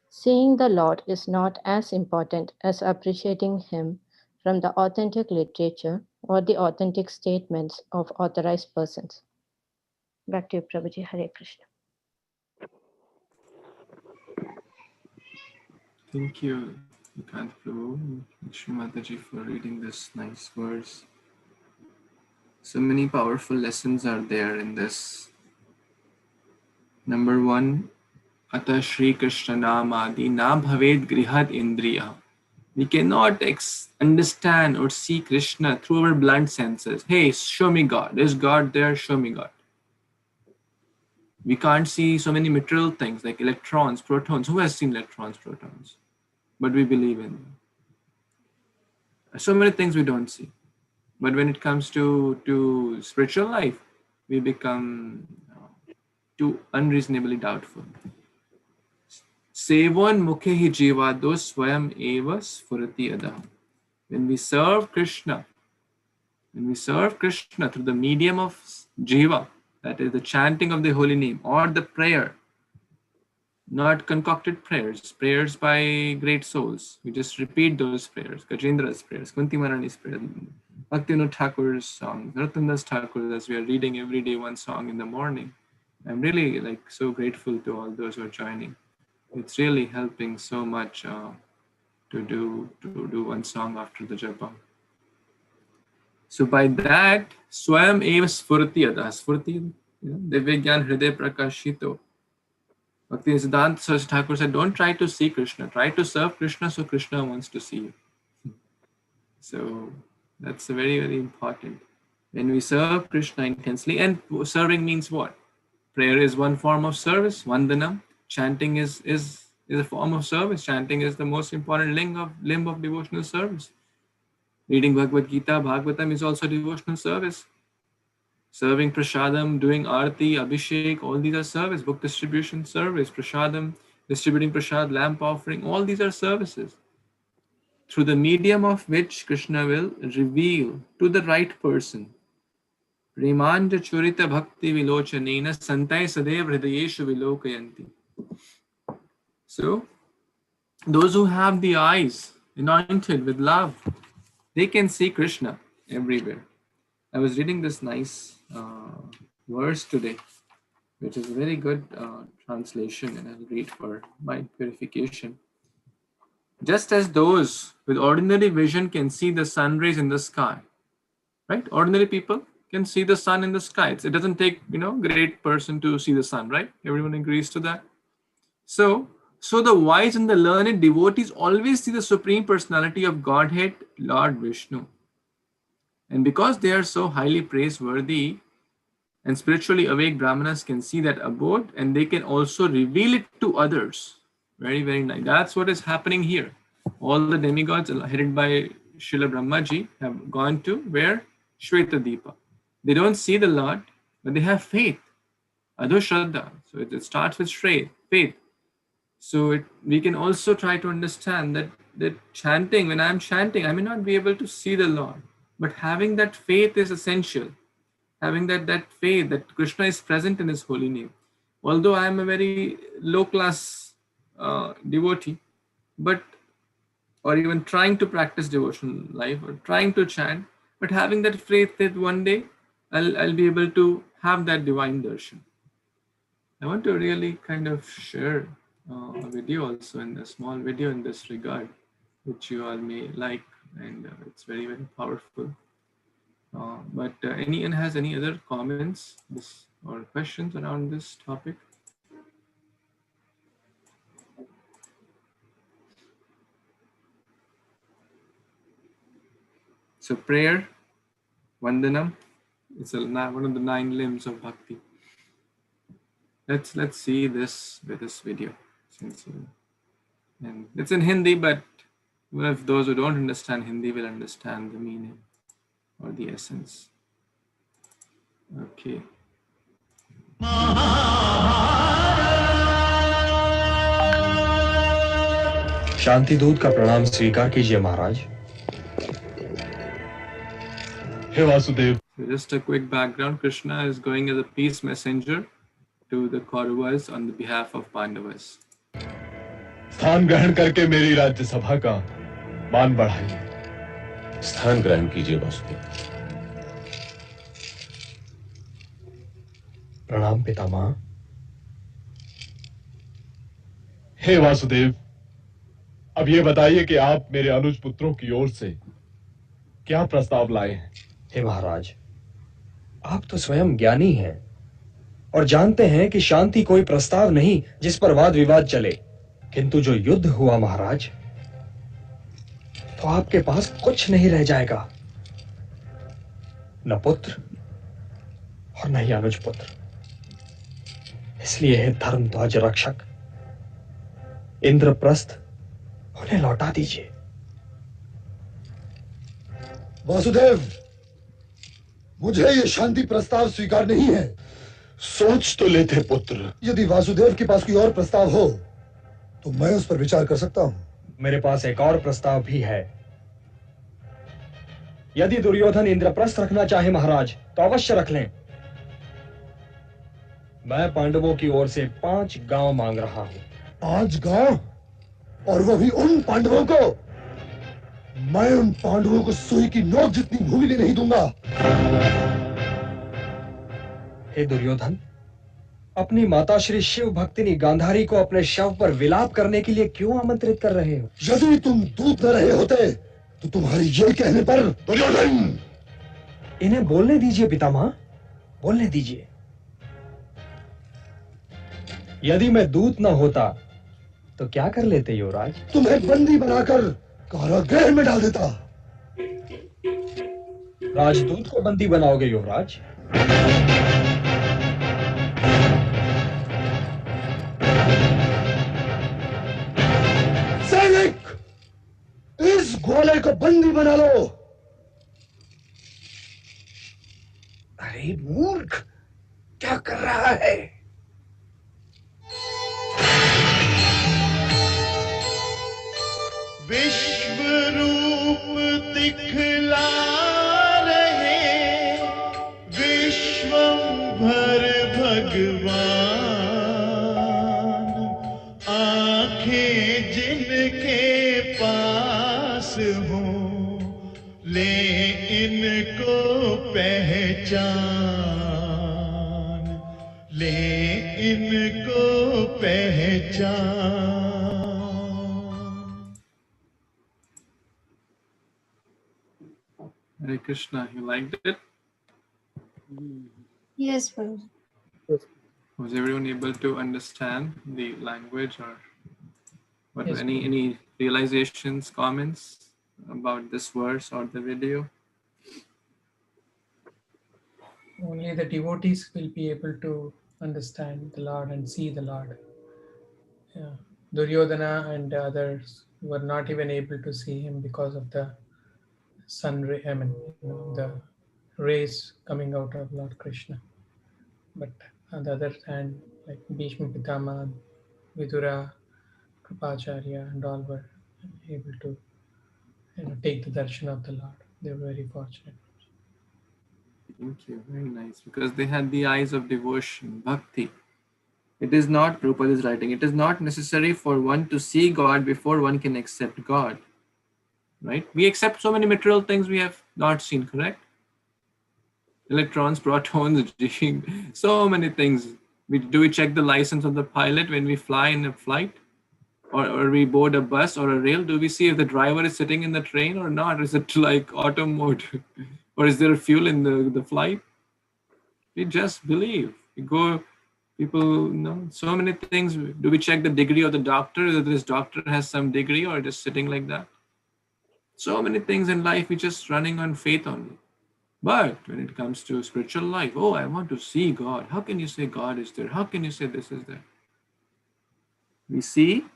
Seeing the Lord is not as important as appreciating Him from the authentic literature or the authentic statements of authorized persons. Back to you, Prabhuji. Hare Krishna. Thank you, Nikant Prabhu and Lakshmi Mataji, for reading this nice verse. So many powerful lessons are there in this. Number one, Ata Shri Krishna Namadi Na Bhaved Grihad Indriya. We cannot understand or see Krishna through our blunt senses. Hey, show me God. Is God there? Show me God. We can't see so many material things like electrons, protons. Who has seen electrons, protons? But we believe in them. So many things we don't see. But when it comes to spiritual life, we become too unreasonably doubtful. Sevon mukhe hi jivado swayam eva sfurati adha. When we serve Krishna through the medium of jiva, that is the chanting of the holy name or the prayer, not concocted prayers by great souls. We just repeat those prayers, Gajendra's prayers, Kunti Maharani's prayers, Bhaktivinoda Thakur's song, Narottam Thakur, as we are reading every day one song in the morning. I'm really so grateful to all those who are joining. It's really helping so much to do one song after the japa. So by that, Swayam eva sfurti adha. Sfurti, Divya Gyan Hriday Prakashito. Bhakti Siddhanta Saraswati Thakur said, don't try to see Krishna. Try to serve Krishna so Krishna wants to see you. So that's very, very important. When we serve Krishna intensely, and serving means what? Prayer is one form of service, Vandanam. Chanting is a form of service. Chanting is the most important limb of devotional service. Reading Bhagavad Gita, Bhagavatam is also devotional service. Serving prasadam, doing arti, abhishek, all these are service. Book distribution, service. Prasadam, distributing prasad, lamp offering, all these are services. Through the medium of which Krishna will reveal to the right person. Premanja churita bhakti vilochanena santai sadev hridayeshu vilokayanti. So, those who have the eyes anointed with love, they can see Krishna everywhere. I was reading this nice verse today, which is a very good translation, and I'll read for my purification. Just as those with ordinary vision can see the sun rays in the sky, right? Ordinary people can see the sun in the sky. It doesn't take, great person to see the sun, right? Everyone agrees to that. So the wise and the learned devotees always see the Supreme Personality of Godhead, Lord Vishnu. And because they are so highly praiseworthy, and spiritually awake Brahmanas can see that abode, and they can also reveal it to others. Very, very nice. That's what is happening here. All the demigods headed by Srila Brahmaji have gone to where? Shweta-Deepa. They don't see the Lord, but they have faith. Adho Shraddha. So it starts with faith. So we can also try to understand that chanting, when I'm chanting, I may not be able to see the Lord, but having that faith is essential. Having that faith that Krishna is present in His holy name. Although I am a very low-class devotee, or even trying to practice devotional life, or trying to chant, but having that faith that one day I'll be able to have that divine darshan. I want to really kind of share a video also, a small video in this regard, which you all may like, and it's very, very powerful. But anyone has any other comments or questions around this topic? So prayer, Vandanam, it's one of the 9 limbs of bhakti. Let's see this with this video. And it's in Hindi, but even if those who don't understand Hindi will understand the meaning or the essence. Okay. शांति दूत का प्रणाम स्वीकार कीजिए महाराज। हे Vasudev. So just a quick background, Krishna is going as a peace messenger to the Kauravas on the behalf of Pandavas. स्थान ग्रहण करके मेरी राज्यसभा का मान बढ़ाइए. स्थान ग्रहण कीजिए वासुदेव. प्रणाम पितामह. हे वासुदेव, अब ये बताइए कि आप मेरे अनुज पुत्रों की ओर से क्या प्रस्ताव लाए हैं? हे महाराज, आप तो स्वयं ज्ञानी हैं और जानते हैं कि शांति कोई प्रस्ताव नहीं जिस पर वाद विवाद चले, किंतु जो युद्ध हुआ महाराज, तो आपके पास कुछ नहीं रह जाएगा, न पुत्र और न ही अनुज पुत्र. इसलिए हे धर्म ध्वज रक्षक, इंद्रप्रस्थ उन्हें लौटा दीजिए. वासुदेव, मुझे ये शांति प्रस्ताव स्वीकार नहीं है. सोच तो लेते पुत्र. यदि वासुदेव के पास कोई और प्रस्ताव हो तो मैं उस पर विचार कर सकता हूं. मेरे पास एक और प्रस्ताव भी है. यदि दुर्योधन इंद्रप्रस्थ रखना चाहे महाराज तो अवश्य रख लें. मैं पांडवों की ओर से 5 गांव मांग रहा हूं. 5 गांव? और वो भी उन पांडवों को? मैं उन पांडवों को सुई की नोक जितनी भूमि भी नहीं दूंगा. हे दुर्योधन, अपनी माता श्री शिव भक्तिनी गांधारी को अपने शव पर विलाप करने के लिए क्यों आमंत्रित कर रहे हो? यदि तुम दूत न रहे होते तो तुम्हारी ये कहने पर दुर्योधन. इन्हें बोलने दीजिए पितामह, बोलने दीजिए. यदि मैं दूत न होता तो क्या कर लेते युवराज? तुम्हें बंदी बनाकर कारागृह में डाल देता. राजदूत को बंदी बनाओगे युवराज? सैनिक, इस ग्वाले को बंदी बना लो. अरे मूर्ख, क्या कर रहा है? विश्व रूप दिखला रहे विश्वंभर भगवान, आंखें जिनके पास हो ले इनको पहचान, ले इनको पहचान. Hare Krishna, you liked it? Yes, Prabhu. Was everyone able to understand the language, or what? Yes, Any realizations, comments about this verse or the video? Only the devotees will be able to understand the Lord and see the Lord. Yeah. Duryodhana and others were not even able to see him because of the sun ray, the rays coming out of Lord Krishna. But on the other hand, like Bhishma Pitama, Vidura, Kripacharya, and all were able to take the darshan of the Lord. They were very fortunate. Thank you, very nice. Because they had the eyes of devotion, bhakti. It is not, Prabhupada is writing, it is not necessary for one to see God before one can accept God. Right? We accept so many material things we have not seen, correct? Electrons, protons, so many things. Do we check the license of the pilot when we fly in a flight? Or we board a bus or a rail? Do we see if the driver is sitting in the train or not? Is it like auto mode? Or is there fuel in the flight? We just believe. We go, people know so many things. Do we check the degree of the doctor? Whether this doctor has some degree or just sitting like that? So many things in life, we're just running on faith only. But when it comes to spiritual life, oh, I want to see God. How can you say God is there? How can you say this is there? We see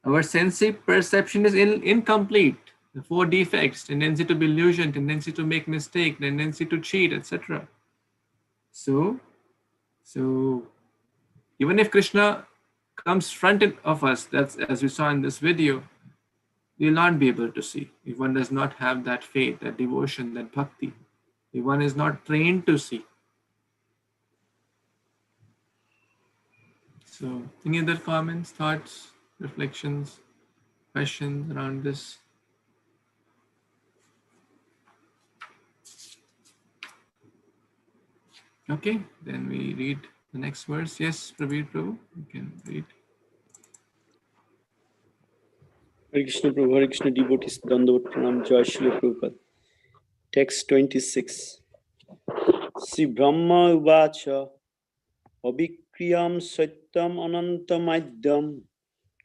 our sensory perception is incomplete. The 4 defects, tendency to be illusion, tendency to make mistake, tendency to cheat, etc. So even if Krishna comes front of us, that's as we saw in this video, we will not be able to see if one does not have that faith, that devotion, that bhakti. The one is not trained to see. So, any other comments, thoughts, reflections, questions around this? Okay, then we read the next verse. Yes, Prabir Prabhu, you can read. Hare Krishna Prabhu, Hare Krishna devotees, Dandavat Pranam, Jai Srila Prabhupada. Text 26. Sri Brahma Uvacha Avikriyam Satyam Anantamadyam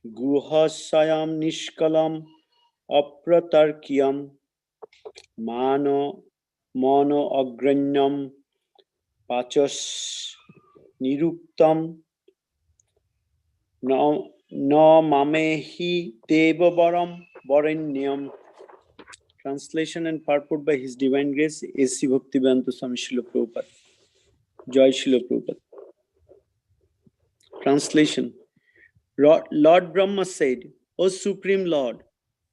Guhasayam Nishkalam Apratarkyam Mano Agranyam Pachas Niruktam No Mamehi Devabaram Varanyam. Translation and purport by His Divine Grace, A.C. Bhaktivedanta Swami Srila Prabhupada. Jai Srila Prabhupada. Translation. Lord Brahma said, O Supreme Lord,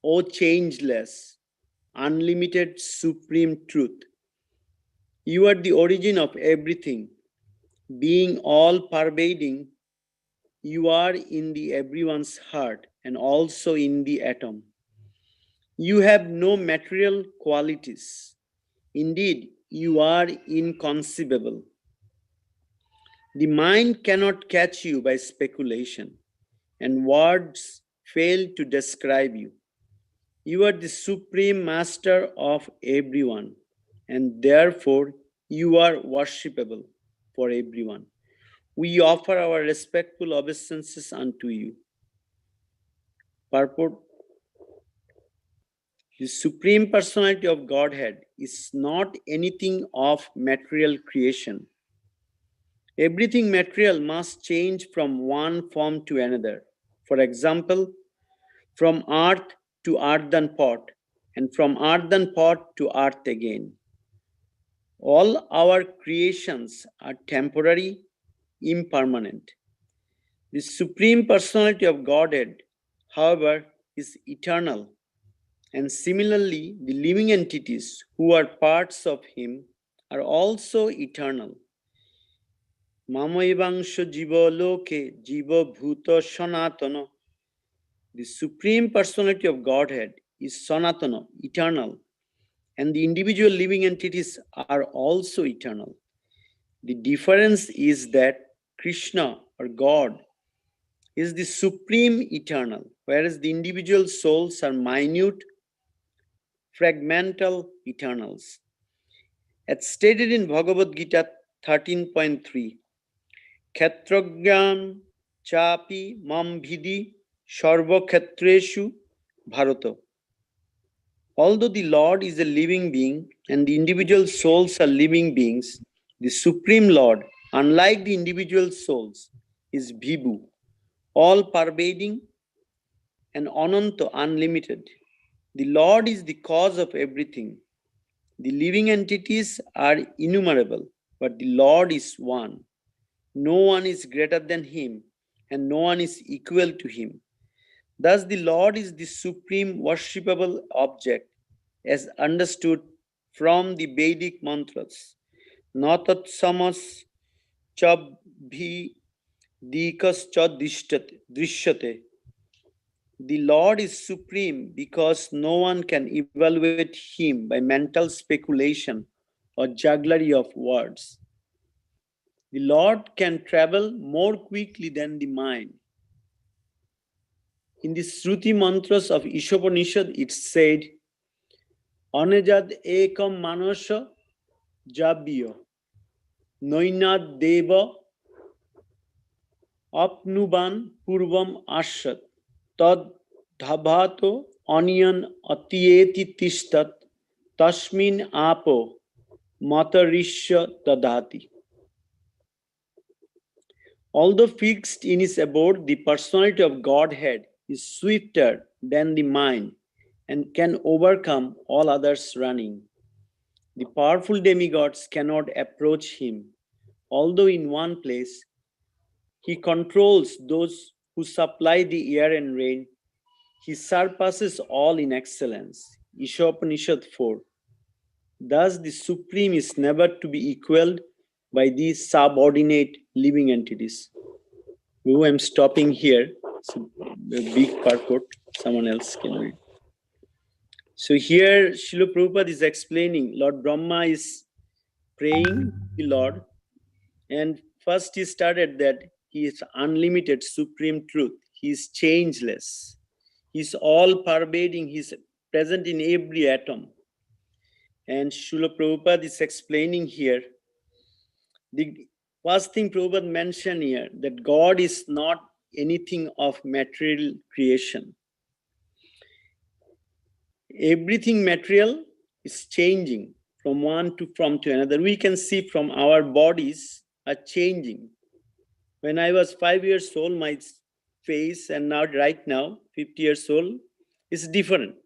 O changeless, unlimited Supreme Truth, you are the origin of everything. Being all-pervading, you are in the everyone's heart and also in the atom. You have no material qualities. Indeed, you are inconceivable. The mind cannot catch you by speculation, and words fail to describe you. You are the supreme master of everyone, and therefore you are worshipable for everyone. We offer our respectful obeisances unto you. Purport. The Supreme Personality of Godhead is not anything of material creation. Everything material must change from one form to another. For example, from earth to earthen pot, and from earthen pot to earth again. All our creations are temporary, impermanent. The Supreme Personality of Godhead, however, is eternal. And similarly, the living entities who are parts of Him are also eternal. Mamaevangsha jiva loke jiva bhuta sanatana. The Supreme Personality of Godhead is sanatana, eternal, and the individual living entities are also eternal. The difference is that Kṛṣṇa, or God, is the supreme eternal, whereas the individual souls are minute, fragmental eternals. As stated in Bhagavad Gita 13.3, Kshetrajñam chapi mam vidhi sarva kshetreshu bharata. Although the Lord is a living being and the individual souls are living beings, the Supreme Lord, unlike the individual souls, is Vibhu, all-pervading and Ananta, unlimited. The Lord is the cause of everything. The living entities are innumerable, but the Lord is one. No one is greater than Him, and no one is equal to Him. Thus, the Lord is the supreme worshipable object, as understood from the Vedic mantras. Natat samas chabhi dikas cha drishyate. The Lord is supreme because no one can evaluate Him by mental speculation or jugglery of words. The Lord can travel more quickly than the mind. In the Shruti mantras of Ishopanishad, it said, Anejad ekam manasya jabbiya noinad deva apnuban purvam ashat tad dhabhato aniyan atiyeti tishtat tasmin apo matarishya tadati. Although fixed in his abode, the personality of Godhead is swifter than the mind and can overcome all others running. The powerful demigods cannot approach him. Although in one place, he controls those who supply the air and rain, he surpasses all in excellence. Ishopanishad 4. Thus, the Supreme is never to be equaled by these subordinate living entities. Who I'm stopping here. It's a big purport. Someone else can read. So here, Srila Prabhupada is explaining, Lord Brahma is praying the Lord, and first he started that he is unlimited supreme truth. He is changeless. He is all pervading. He is present in every atom. And Srila Prabhupada is explaining here, the first thing Prabhupada mentioned here, that God is not anything of material creation. Everything material is changing from to another. We can see from our bodies are changing. When I was 5 years old, my face, and now right now, 50 years old, is different.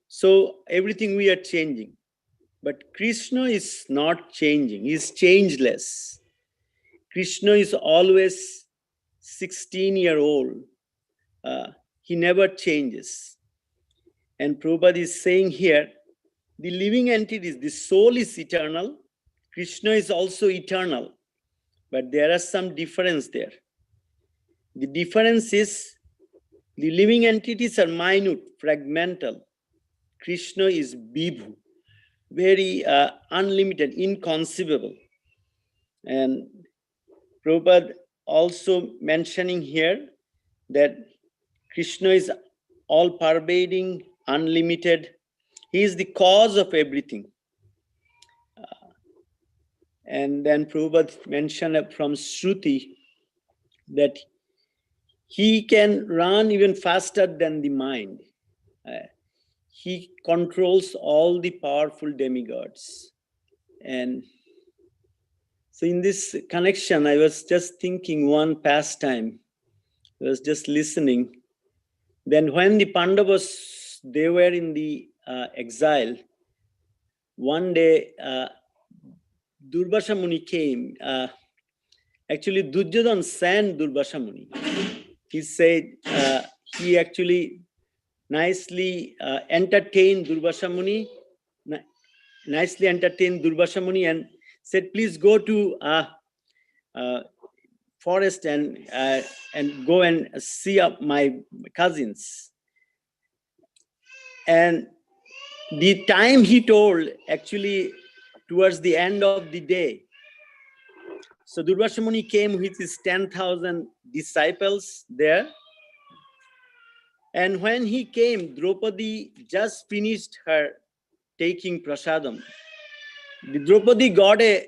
So everything we are changing. But Kṛṣṇa is not changing. He is changeless. Kṛṣṇa is always 16-year-old. He never changes. And Prabhupada is saying here, the living entities, the soul is eternal. Kṛṣṇa is also eternal. But there are some difference there. The difference is the living entities are minute, fragmental. Kṛṣṇa is Vibhu, very unlimited, inconceivable. And Prabhupada also mentioning here that Kṛṣṇa is all pervading, unlimited. He is the cause of everything. And then Prabhupada mentioned from Shruti that he can run even faster than the mind. He controls all the powerful demigods. And so in this connection, I was just thinking one pastime. I was just listening. Then when the Pandavas, they were in the exile, one day Durvasa Muni came. Actually, Duryodhana sent Durvasa Muni. He said he actually nicely entertained Durvasa Muni, and said, please go to forest and go and see up my cousins. And the time he told, actually towards the end of the day. So Durvasa Muni came with his 10,000 disciples there. And when he came, Draupadi just finished her taking prasadam. The Draupadi got a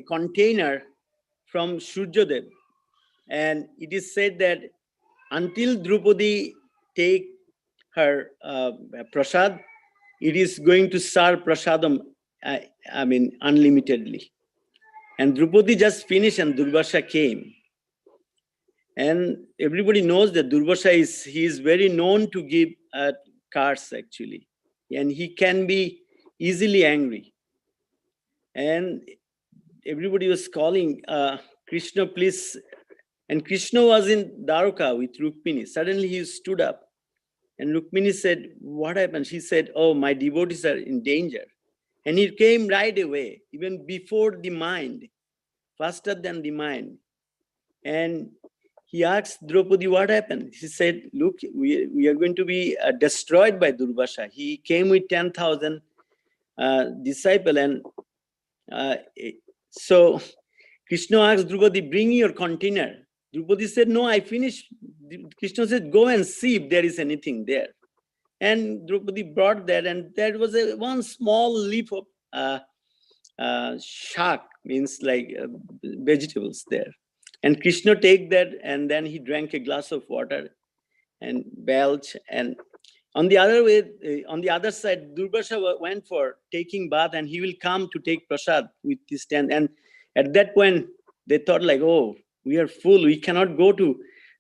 container from Suryadev. And it is said that until Draupadi take her prasad, it is going to serve prasadam, unlimitedly. And Draupadi just finished and Durvasa came. And everybody knows that Durvasa is very known to give cards actually. And he can be easily angry. And everybody was calling, Kṛṣṇa, please. And Kṛṣṇa was in Dwarka with Rukmini. Suddenly he stood up. And Rukmini said, what happened? She said, oh, my devotees are in danger. And he came right away, even before the mind, faster than the mind. And he asked Draupadi, what happened? He said, look, we are going to be destroyed by Durvasa. He came with 10,000 disciples. And so Kṛṣṇa asked Draupadi, bring your container. Draupadi said, no, I finished. Kṛṣṇa said, go and see if there is anything there. And Draupadi brought that, and there was one small leaf of shak, means like vegetables there. And Kṛṣṇa take that, and then he drank a glass of water and belch. And on the other side, Durvasa went for taking bath, and he will come to take prasad with his tent. And at that point, they thought like, oh, we are full. We cannot go to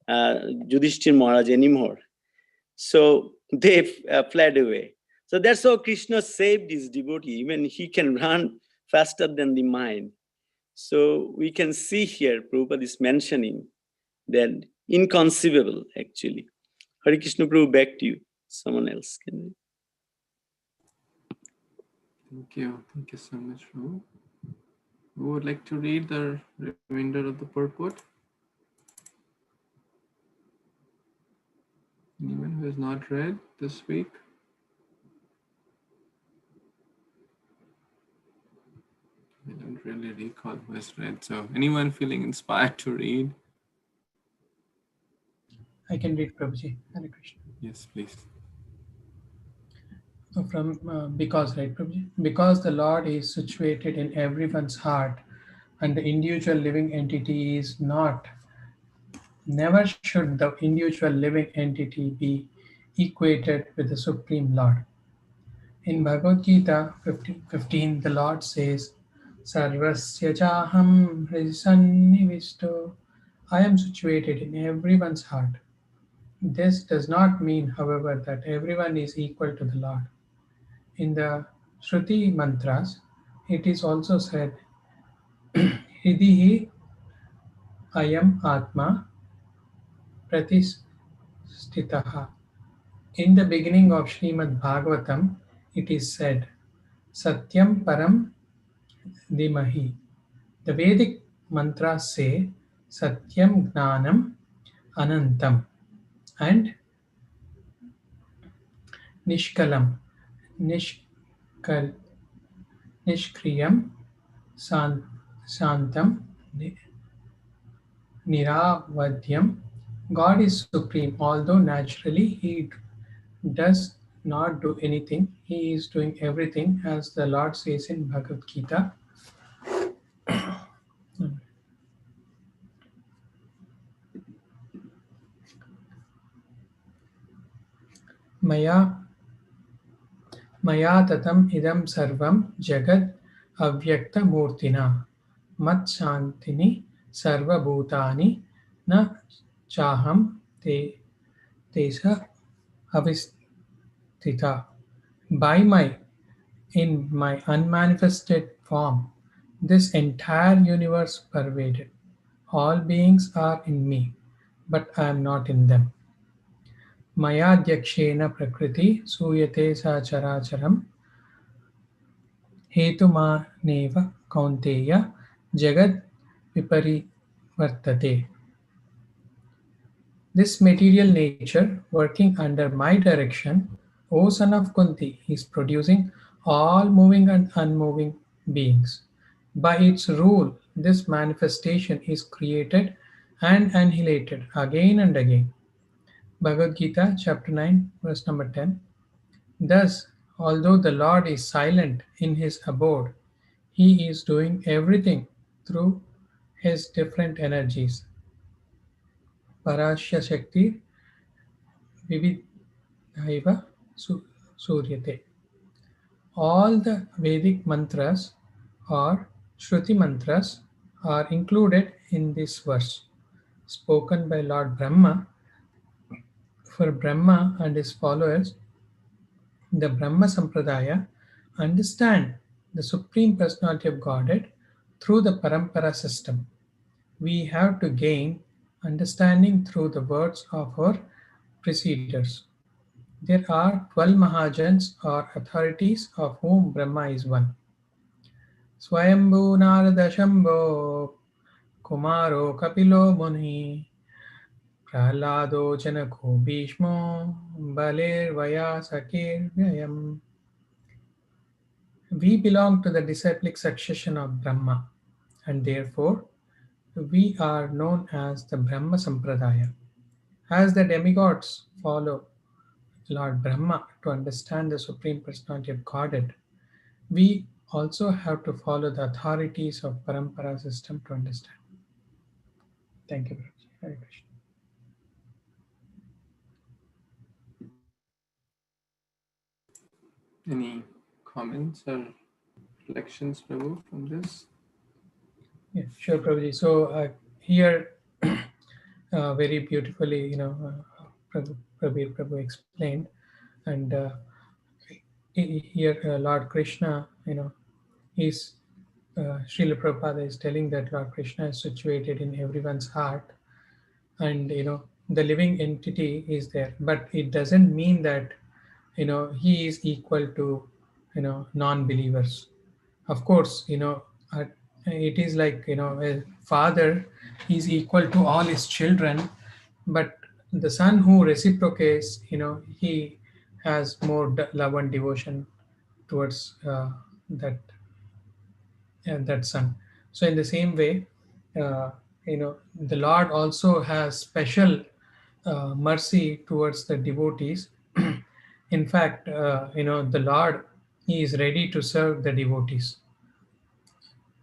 Yudhishthira Maharaj anymore. So they fled away. So that's how Kṛṣṇa saved his devotee. Even he can run faster than the mind. So we can see here, Prabhupada is mentioning that inconceivable actually. Hare Krishna Prabhu, back to you. Someone else can. Thank you. Thank you so much, Prabhu. Who would like to read the remainder of the purport? Anyone who has not read this week? I don't really recall who has read. So anyone feeling inspired to read? I can read, Prabhuji. Hare Krishna. Yes, please. So from because, right, Prabhuji? Because the Lord is situated in everyone's heart and the individual living entity is not, never should the individual living entity be equated with the Supreme Lord. In Bhagavad Gita 15, the Lord says, Sarvasya Chaham Hrisannivisto. I am situated in everyone's heart. This does not mean, however, that everyone is equal to the Lord. In the Shruti mantras, it is also said, Hridihi ayam atma pratistitaha. In the beginning of Śrīmad-Bhāgavatam, it is said, Satyam param dhimahi. The Vedic mantras say, Satyam gnanam anantam and Nishkalam, Nishkal, Nishkriyam, Santam, Niravadyam. God is supreme, although naturally He does not do anything. He is doing everything, as the Lord says in Bhagavad Gita. Maya tatam idam sarvam jagad avyakta murtina mat shantini sarva bhutani na chaham te tesa avistita. In my unmanifested form, this entire universe pervaded. All beings are in me, but I am not in them. Mayadhyakshena prakriti suyate sacharacharam hetumaneva kaunteya jagad viparivartate. This material nature working under my direction, O son of Kunti, is producing all moving and unmoving beings. By its rule, this manifestation is created and annihilated again and again. Bhagavad Gita, chapter 9, verse number 10. Thus, although the Lord is silent in his abode, he is doing everything through his different energies. Parashya Shakti Vividhaiva Suryate. All the Vedic mantras or Shruti mantras are included in this verse, spoken by Lord Brahma. For Brahma and his followers, the Brahma Sampradaya understand the Supreme Personality of Godhead through the Parampara system. We have to gain understanding through the words of our preceders. There are 12 Mahajans or authorities of whom Brahma is one. Swayambhu Narada Shambho Kumaro Kapilo Muni Prahlado Janako Bhishmo Baler Vayasakir Vyayam. We belong to the disciplic succession of Brahma, and therefore we are known as the Brahma Sampradaya. As the demigods follow Lord Brahma to understand the Supreme Personality of Godhead, we also have to follow the authorities of Parampara system to understand. Thank you, Prabhuji. Hare Krishna. Any comments or reflections, Prabhu, from this? Yeah, sure, Prabhuji. So here, very beautifully, Prabhu explained, and here Lord Krishna, is Srila Prabhupada is telling that Lord Krishna is situated in everyone's heart, and the living entity is there, but it doesn't mean that he is equal to non-believers. Of course, it is like, a father is equal to all his children, but the son who reciprocates, he has more love and devotion towards that son. So in the same way, uh, the Lord also has special mercy towards the devotees. In fact, the Lord, he is ready to serve the devotees,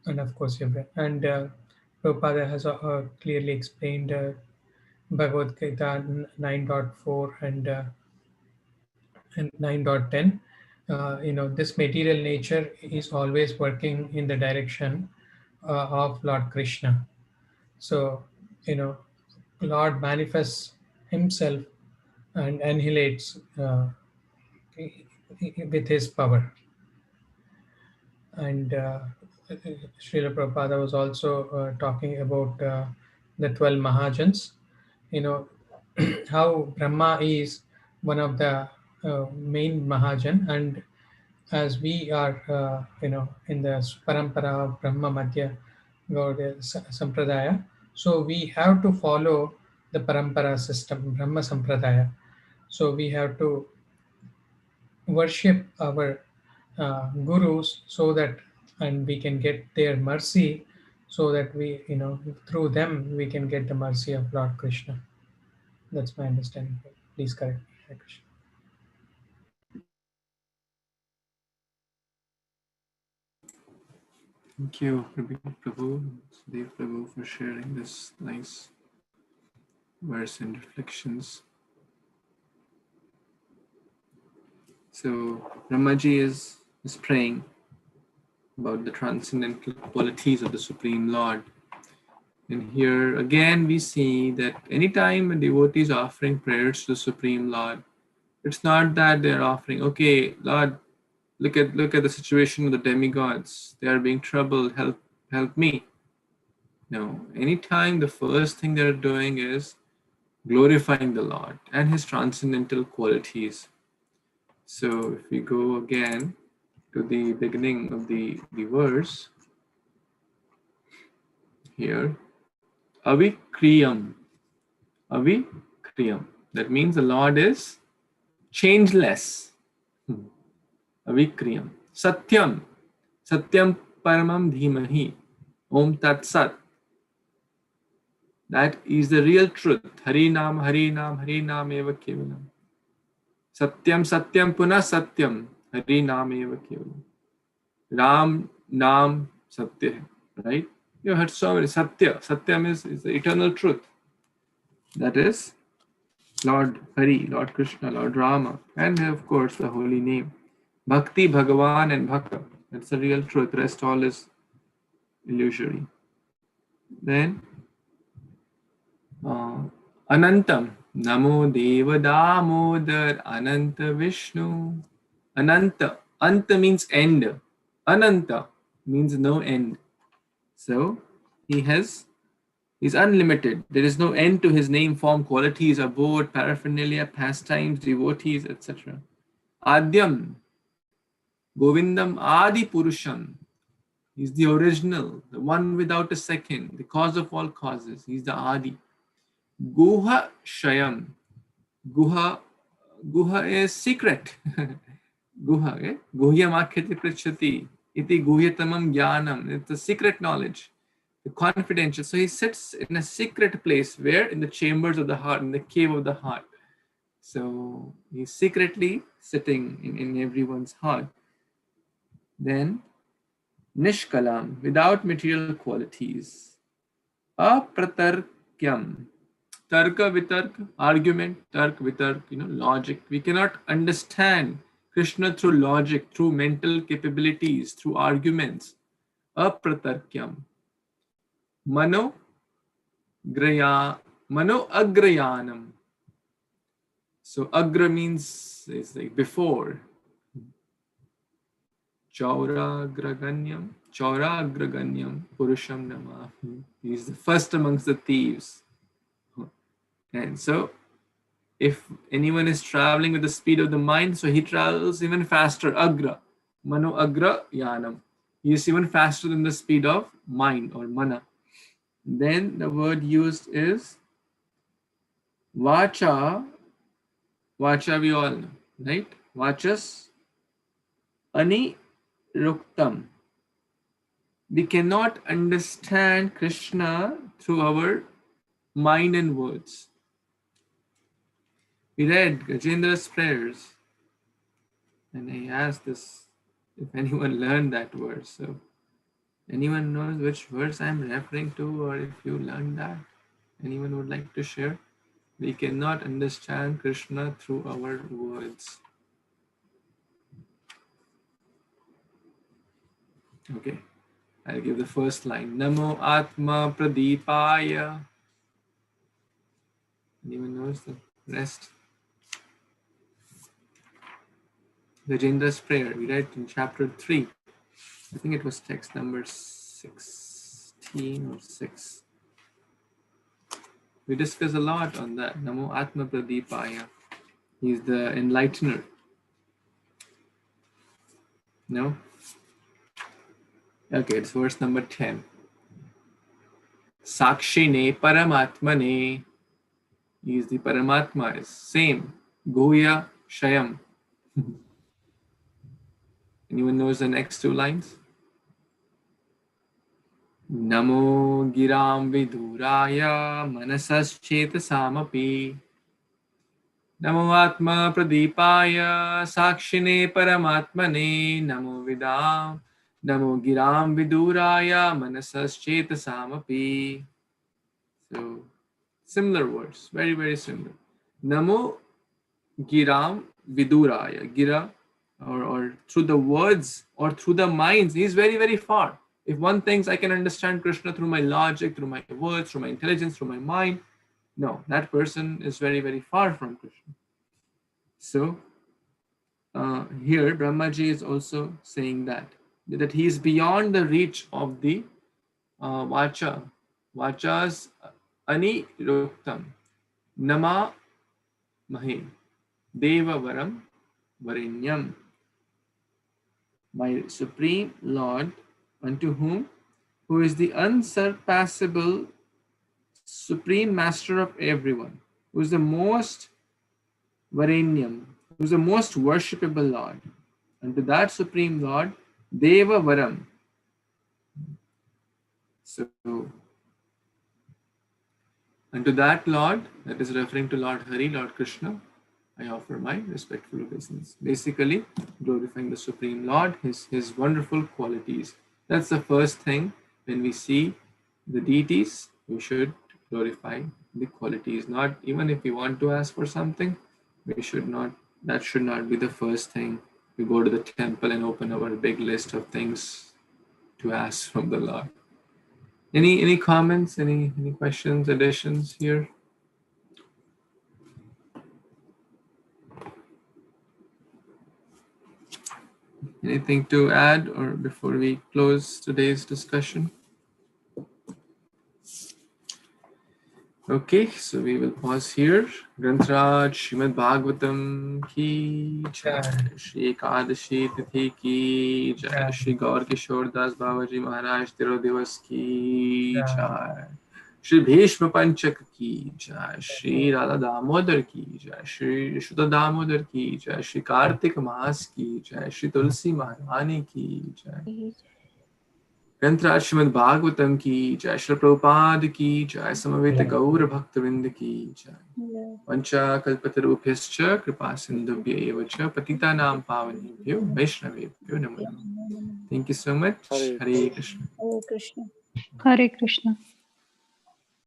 and of course, and Prabhupada has clearly explained Bhagavad Gita 9.4 and 9.10. This material nature is always working in the direction of Lord Krishna. So, Lord manifests himself and annihilates with his power. And Srila Prabhupada was also talking about the 12 Mahajans. How Brahma is one of the main Mahajan, and as we are, in the parampara of Brahma Madhya Gaudiya Sampradaya, so we have to follow the parampara system, Brahma Sampradaya. So we have to worship our gurus so that, and we can get their mercy, so that we, through them, we can get the mercy of Lord Krishna. That's my understanding. Please correct me, Hare Krishna. Thank you, Prabhu, Dev Prabhu, for sharing this nice verse and reflections. So Brahmaji is praying about the transcendental qualities of the Supreme Lord. And here again we see that anytime a devotee is offering prayers to the Supreme Lord, it's not that they're offering, okay, Lord, look at the situation of the demigods. They are being troubled. Help me. No. Anytime the first thing they're doing is glorifying the Lord and his transcendental qualities. So if we go again to the beginning of the verse here, Avikriyam. Avikriyam. That means the Lord is changeless. Avikriyam. Satyam. Satyam paramam dhimahi. Om tat sat. That is the real truth. Harinam, Harinam, Harinam eva kevalam. Satyam, Satyam, Puna Satyam. Harinam eva kevalam. Ram, Nam, Satya. Right? You heard so many. Satya. Satyam is the eternal truth. That is Lord Hari, Lord Krishna, Lord Rama, and of course the holy name. Bhakti, Bhagavan, and Bhakta. That's the real truth. Rest all is illusory. Then Anantam. Namo Deva Damodar Ananta Vishnu. Ananta. Anta means end. Ananta means no end. So he's unlimited. There is no end to his name, form, qualities, abode, paraphernalia, pastimes, devotees, etc. Adyam. Govindam Adi Purusham. He's the original, the one without a second, the cause of all causes. He's the Adi. Guha Shayam. Guha is secret. Guha, Guhyam Akhyati Prachati. Iti Guhyatamam Jnanam. It's the secret knowledge, the confidential. So he sits in a secret place, where? In the chambers of the heart, in the cave of the heart. So he's secretly sitting in everyone's heart. Then Nishkalam, without material qualities. Apratarkyam. Tarka vitarka, argument, tark vitark, logic. We cannot understand Krishna through logic, through mental capabilities, through arguments. Apratarkyam. Mano agrayanam. So agra means it's like before. Chauragraganyam Purusham Nama. He's the first amongst the thieves. And so if anyone is traveling with the speed of the mind, so he travels even faster, agra. Mano agra yanam. He is even faster than the speed of mind or mana. Then the word used is vacha. Vacha we all know, right? Vachas ani ruktam. We cannot understand Krishna through our mind and words. We read Gajendra's prayers, and I asked this if anyone learned that verse. So, anyone knows which verse I'm referring to, or if you learned that? Anyone would like to share? We cannot understand Krishna through our words. Okay, I'll give the first line. Namo Atma Pradipaya. Anyone knows the rest? Gajendra's prayer, we read in chapter 3. I think it was text number 16 or 6. We discuss a lot on that. Namo Atma Pradipaya. He's the enlightener. No? Okay, it's verse number 10. Sakshine Paramatmane. He is the Paramatma, is same. Guhya Shayam. Anyone knows the next two lines? Namo Giram Viduraya Manasas Chetasamapi. Namo Atma Pradipaya Sakshine Paramatmane. Namo Vidam. Namo Giram Viduraya Manasas Chetasamapi. So, similar words, very, very similar. Namo Giram Viduraya. Gira, or through the words or through the minds, he is very, very far. If one thinks I can understand Krishna through my logic, through my words, through my intelligence, through my mind, no, that person is very, very far from Krishna. So, here Brahmaji is also saying that he is beyond the reach of the Vacha. Vachas ani ruktam. Nama mahe. Deva varam varenyam. My Supreme Lord, unto whom, who is the unsurpassable Supreme Master of everyone, who is the most varenyam, who is the most worshipable Lord. Unto that Supreme Lord, Deva varam. So, unto that Lord, that is referring to Lord Hari, Lord Krishna, I offer my respectful obeisance. Basically, glorifying the Supreme Lord, his wonderful qualities. That's the first thing. When we see the deities, we should glorify the qualities. Not even if we want to ask for something, we should not. That should not be the first thing. We go to the temple and open our big list of things to ask from the Lord. Any comments? Any questions, additions here? Anything to add or before we close today's discussion? Okay, so we will pause here. Grantraj Śrīmad-Bhāgavatam ki jai, Shri Ekadashi Tithi ki jai, Shri Gaur Kishore Das Babaji Maharaj Tiro Divas ki jai, Shri Bhishma Panchak ki jai, Shri Radha Damodar ki jai, Shri Shuddha Damodar ki jai, Shri Kartik Maas ki jai, Shri Tulsi Maharani ki jai. Grantraj Śrīmad-Bhāgavatam ki jai, Śrīla Prabhupada ki jai, Samaveta Gaura Bhaktavinda ki jai. Vancha kalpatarubhyascha kripasindubhya eva cha patitanam pavanebhyo vaishnavebhyo namo namaha. Thank you so much. Hare Krishna. Hare Krishna. Hare Krishna.